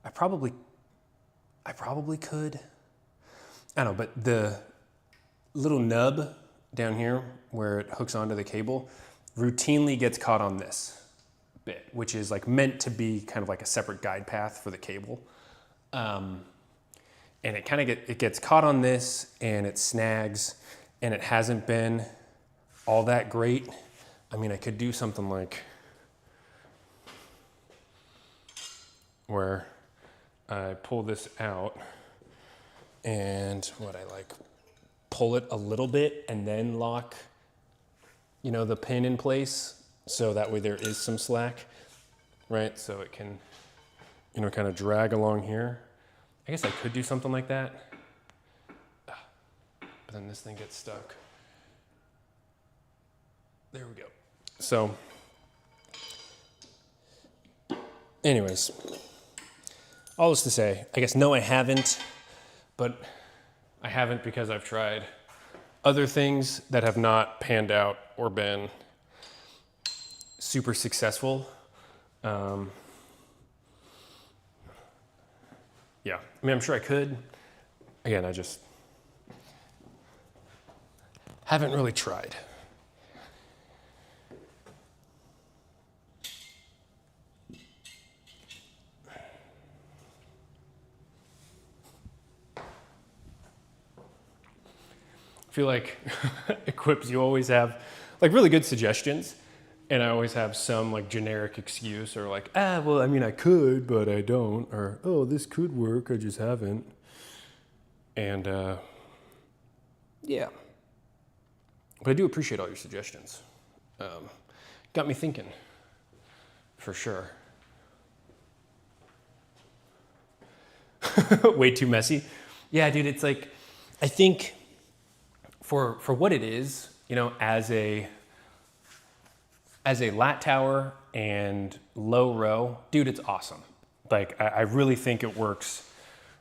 A: I probably could. I don't know, but the little nub down here where it hooks onto the cable routinely gets caught on this bit, which is like meant to be kind of like a separate guide path for the cable. And it kind of gets caught on this and it snags, and it hasn't been all that great. I mean, I could do something like where I pull this out and what I like pull it a little bit and then lock, you know, the pin in place. So that way there is some slack, right? So it can, you know, kind of drag along here. I guess I could do something like that. But then this thing gets stuck. There we go. So, anyways, all this to say, I guess no, I haven't, but I haven't because I've tried other things that have not panned out or been super successful. Yeah, I mean, I'm sure I could. Again, I just haven't really tried. I feel like Equips, you always have like really good suggestions, and I always have some like generic excuse or like, well, I mean, I could, but I don't, or, oh, this could work, I just haven't. And yeah, but I do appreciate all your suggestions. Got me thinking, for sure. Way too messy. Yeah, dude, it's like, I think for what it is, you know, as a lat tower and low row, dude, it's awesome. Like, I really think it works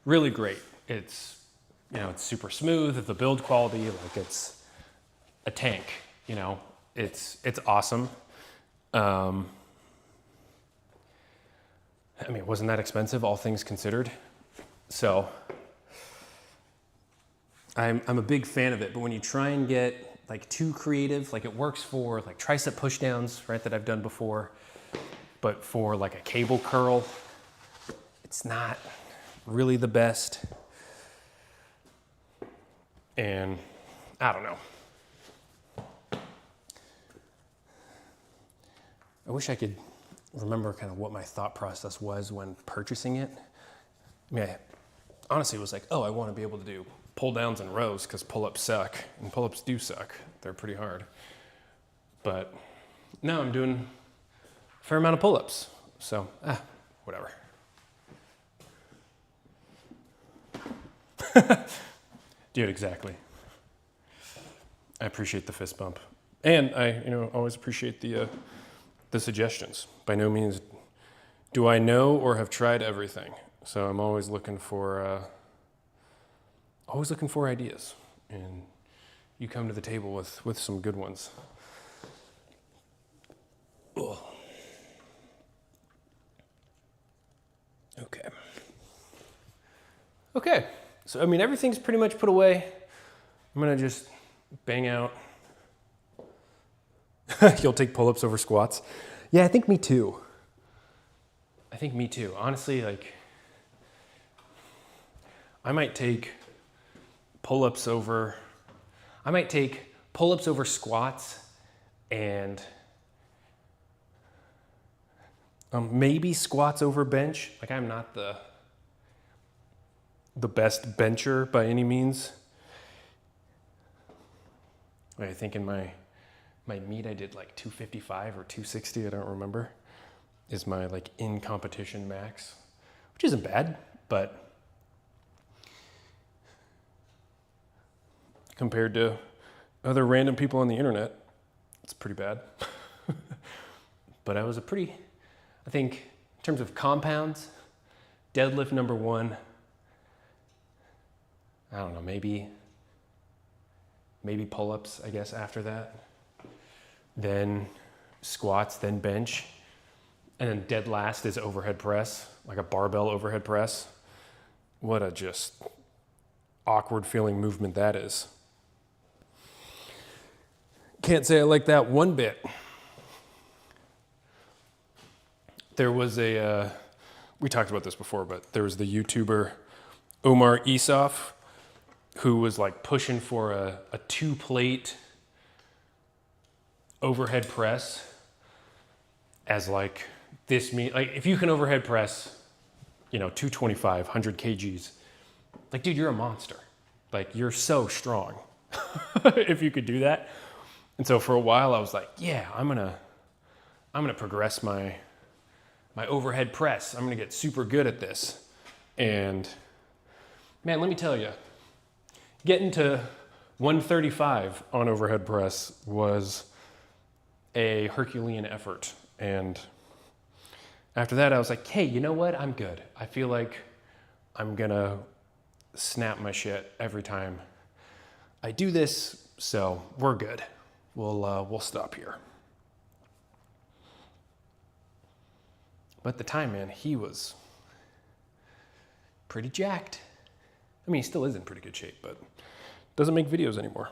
A: really great. It's, you know, it's super smooth, the build quality, like it's a tank, you know, it's awesome. I mean, it wasn't that expensive, all things considered. So I'm a big fan of it, but when you try and get like too creative, like it works for like tricep push downs, right, that I've done before, but for like a cable curl, it's not really the best. And I don't know. I wish I could remember kind of what my thought process was when purchasing it. I mean, I honestly was like, oh, I want to be able to do pull downs and rows because pull-ups suck, and pull-ups do suck. They're pretty hard. But now I'm doing a fair amount of pull-ups. So, whatever. Dude, exactly. I appreciate the fist bump. And I, you know, always appreciate the suggestions. By no means do I know or have tried everything. So I'm always looking for ideas. And you come to the table with some good ones. Ugh. Okay. So, I mean, everything's pretty much put away. I'm gonna just bang out. You'll take pull-ups over squats. Yeah, I think me too. Honestly, like, I might take pull-ups over squats and maybe squats over bench. Like, I'm not the best bencher by any means. I think in my meet I did like 255 or 260, I don't remember, is my like in competition max, which isn't bad, but compared to other random people on the internet, it's pretty bad. But I was I think in terms of compounds, deadlift number one, I don't know, maybe pull-ups, I guess, after that. Then squats, then bench. And then dead last is overhead press, like a barbell overhead press. What a just awkward feeling movement that is. Can't say I like that one bit. There was we talked about this before, but there was the YouTuber Omar Isuf, who was like pushing for a 2-plate overhead press as like this like if you can overhead press, you know, 225, 100 kgs, like, dude, you're a monster. Like, you're so strong. if you could do that. And so for a while I was like, yeah, I'm gonna progress my overhead press. I'm gonna get super good at this. And man, let me tell you, getting to 135 on overhead press was a Herculean effort. And after that, I was like, hey, you know what? I'm good. I feel like I'm gonna snap my shit every time I do this, so we're good. We'll stop here. But at the time, man, he was pretty jacked. I mean, he still is in pretty good shape, but doesn't make videos anymore.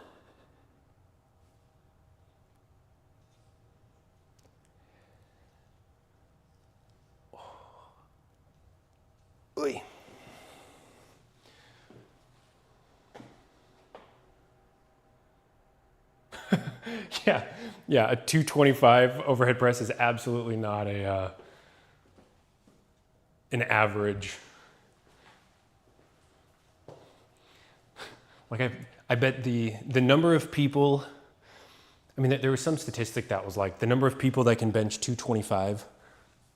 A: Oy. Yeah, a 225 overhead press is absolutely not an average. Like I bet the number of people, I mean, there was some statistic that was like the number of people that can bench 225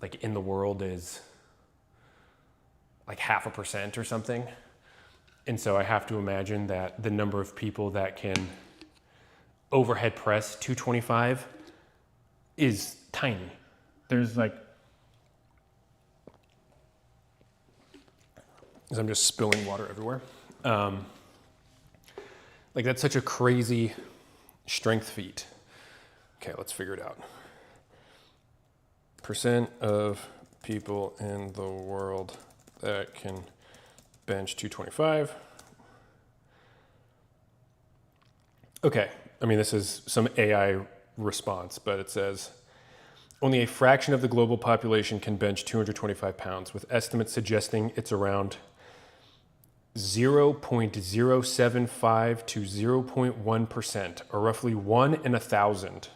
A: like in the world is like 0.5% or something. And so I have to imagine that the number of people that can overhead press 225 is tiny. There's like, as I'm just spilling water everywhere. Like that's such a crazy strength feat. Okay, let's figure it out. Percent of people in the world that can bench 225. Okay, I mean, this is some AI response, but it says, only a fraction of the global population can bench 225 pounds, with estimates suggesting it's around 0.075 to 0.1%, or roughly 1 in 1,000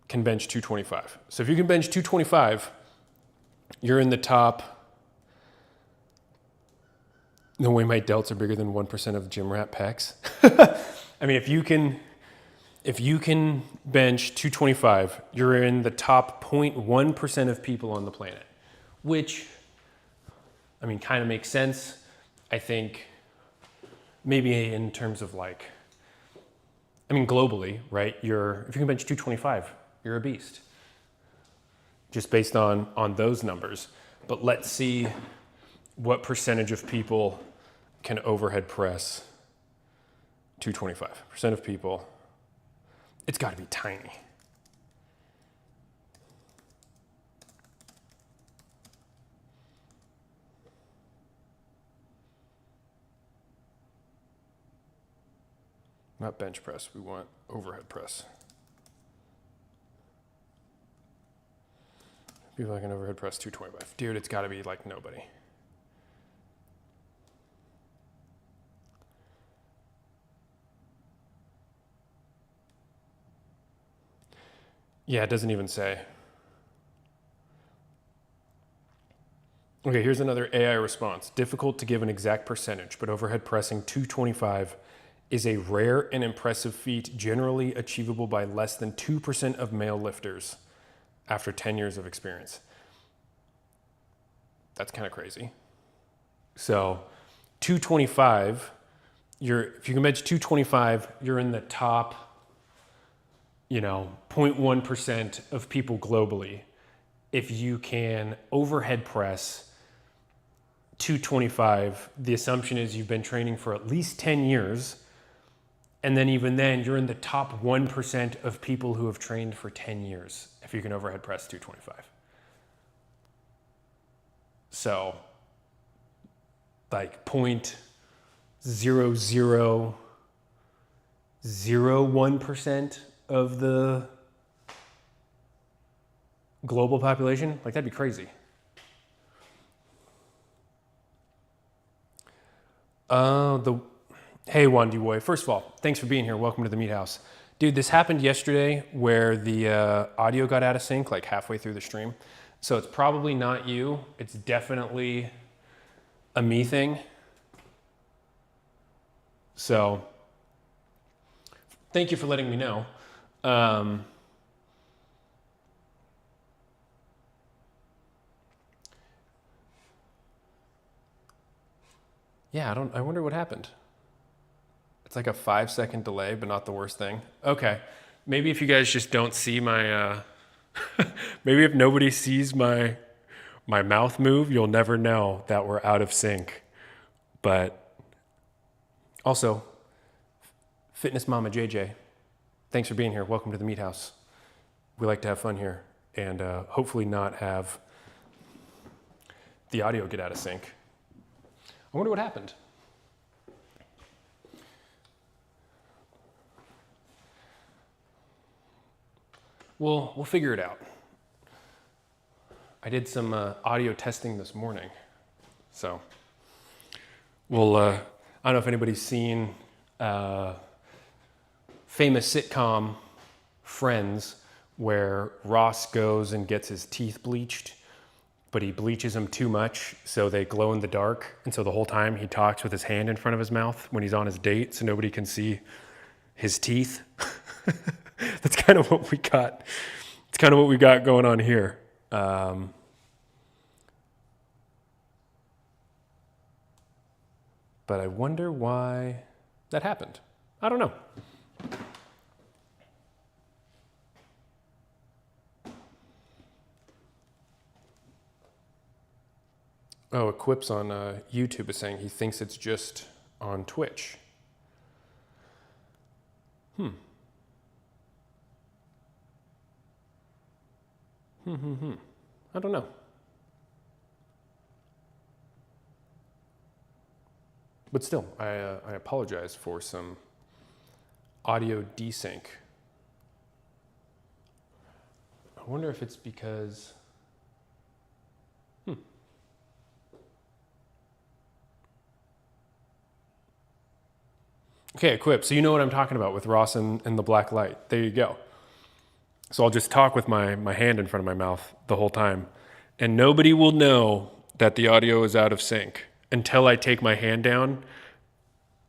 A: can bench 225. So if you can bench 225, you're in the top. No way my delts are bigger than 1% of gym rat pecs. I mean, if you can bench 225, you're in the top 0.1% of people on the planet, which, I mean, kind of makes sense. I think maybe in terms of like, I mean, globally, right? If you can bench 225, you're a beast. Just based on those numbers. But let's see what percentage of people can overhead press 225. Percent of people, it's got to be tiny. Not bench press, we want overhead press. People that can overhead press 225. Dude, it's got to be like nobody. Yeah, it doesn't even say. Okay, here's another AI response. Difficult to give an exact percentage, but overhead pressing 225 is a rare and impressive feat generally achievable by less than 2% of male lifters after 10 years of experience. That's kind of crazy. So 225, if you can bench 225, you're in the top, 0.1% of people globally. If you can overhead press 225, the assumption is you've been training for at least 10 years. And then even then, you're in the top 1% of people who have trained for 10 years if you can overhead press 225. So, like 0.0001% of the global population, like that'd be crazy. Hey, Wandy Boy. First of all, thanks for being here. Welcome to the MeatHaus. Dude, this happened yesterday where the audio got out of sync like halfway through the stream. So it's probably not you. It's definitely a me thing. So thank you for letting me know. Yeah, I wonder what happened. It's like a 5-second delay, but not the worst thing. Okay, maybe if you guys just don't see my, maybe if nobody sees my mouth move, you'll never know that we're out of sync. But also, Fitness Mama JJ, thanks for being here. Welcome to the MeatHaus. We like to have fun here and hopefully not have the audio get out of sync. I wonder what happened. We'll figure it out. I did some audio testing this morning, so I don't know if anybody's seen famous sitcom Friends, where Ross goes and gets his teeth bleached, but he bleaches them too much, so they glow in the dark. And so the whole time he talks with his hand in front of his mouth when he's on his date, so nobody can see his teeth. That's kind of what we got. It's kind of what we got going on here. But I wonder why that happened. I don't know. Oh, Equips on YouTube is saying he thinks it's just on Twitch. I don't know. But still, I apologize for some audio desync. I wonder if it's because... Okay, Equip, so you know what I'm talking about with Ross and the black light. There you go. So I'll just talk with my hand in front of my mouth the whole time, and nobody will know that the audio is out of sync until I take my hand down,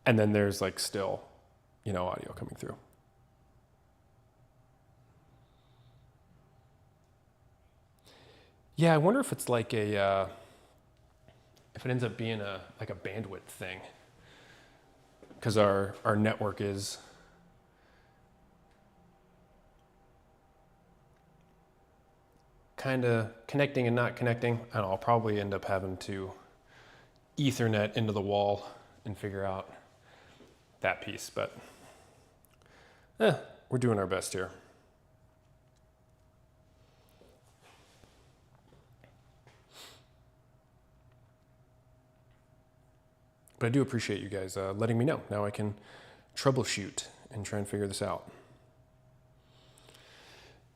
A: and then there's like still, audio coming through. Yeah, I wonder if it's like if it ends up being like a bandwidth thing, because our network is kind of connecting and not connecting. I don't know, I'll probably end up having to Ethernet into the wall and figure out that piece, but we're doing our best here. But I do appreciate you guys letting me know. Now I can troubleshoot and try and figure this out.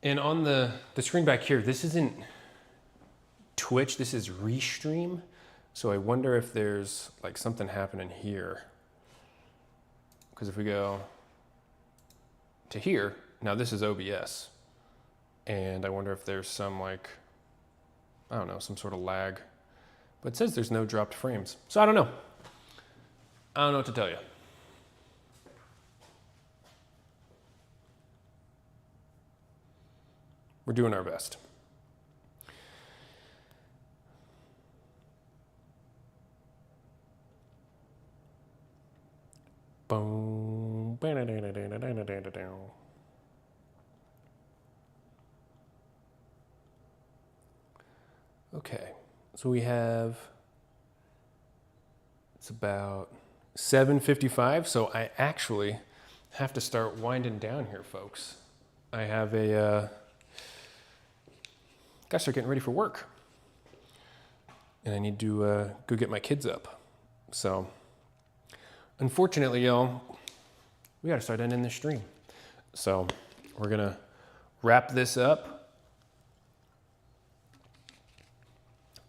A: And on the screen back here, this isn't Twitch, this is Restream. So I wonder if there's like something happening here. Because if we go to here, now this is OBS. And I wonder if there's some like, I don't know, some sort of lag. But it says there's no dropped frames. So I don't know. I don't know what to tell you. We're doing our best. Boom. Okay, so we have, it's about 7:55, so I actually have to start winding down here, folks. I have gotta start getting ready for work. And I need to go get my kids up. So, unfortunately, y'all, we gotta start ending this stream. So, we're gonna wrap this up.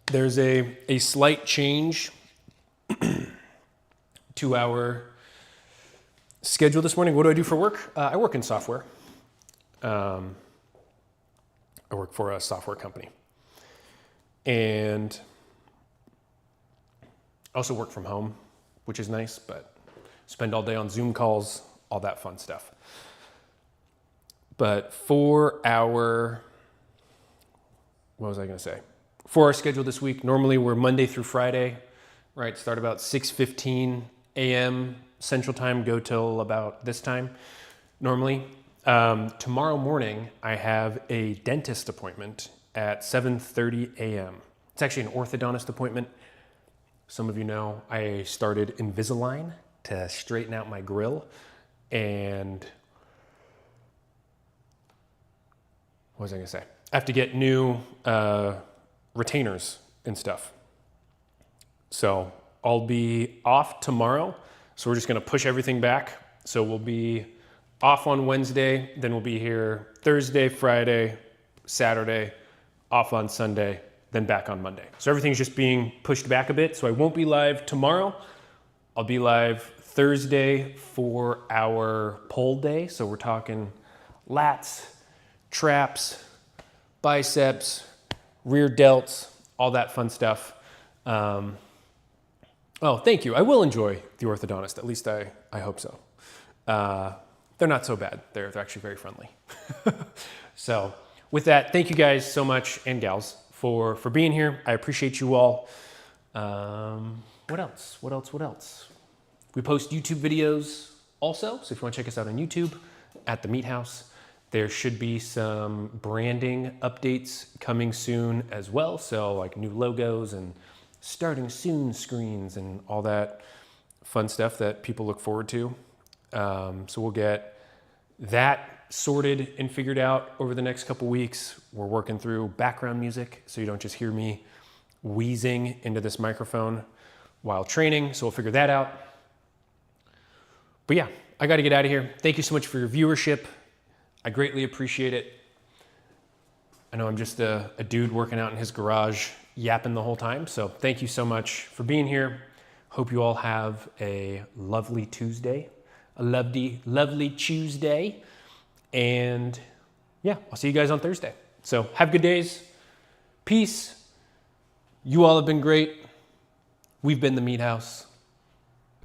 A: There's a slight change to our schedule this morning. What do I do for work? I work in software. I work for a software company. And I also work from home, which is nice, but spend all day on Zoom calls, all that fun stuff. But for our, what was I going to say? For our schedule this week, normally we're Monday through Friday, right? Start about 6:15 a.m. Central Time, go till about this time normally. Tomorrow morning, I have a dentist appointment at 7:30 a.m. It's actually an orthodontist appointment. Some of you know I started Invisalign to straighten out my grill, and what was I gonna say? I have to get new retainers and stuff. So I'll be off tomorrow. So we're just gonna push everything back. So we'll be off on Wednesday, then we'll be here Thursday, Friday, Saturday, off on Sunday, then back on Monday. So everything's just being pushed back a bit. So I won't be live tomorrow. I'll be live Thursday for our pull day. So we're talking lats, traps, biceps, rear delts, all that fun stuff. Oh, thank you. I will enjoy the orthodontist. At least I hope so. They're not so bad. They're actually very friendly. So with that, thank you guys so much, and gals, for being here. I appreciate you all. What else? We post YouTube videos also. So if you want to check us out on YouTube at the MeatHaus, there should be some branding updates coming soon as well. So like new logos and starting soon screens and all that fun stuff that people look forward to. So we'll get that sorted and figured out over the next couple weeks. We're working through background music so you don't just hear me wheezing into this microphone while training. So we'll figure that out. But yeah, I got to get out of here. Thank you so much for your viewership. I greatly appreciate it. I know I'm just a dude working out in his garage yapping the whole time. So thank you so much for being here. Hope you all have a lovely Tuesday, a lovely Tuesday. And yeah, I'll see you guys on Thursday. So have good days. Peace. You all have been great. We've been the MeatHaus.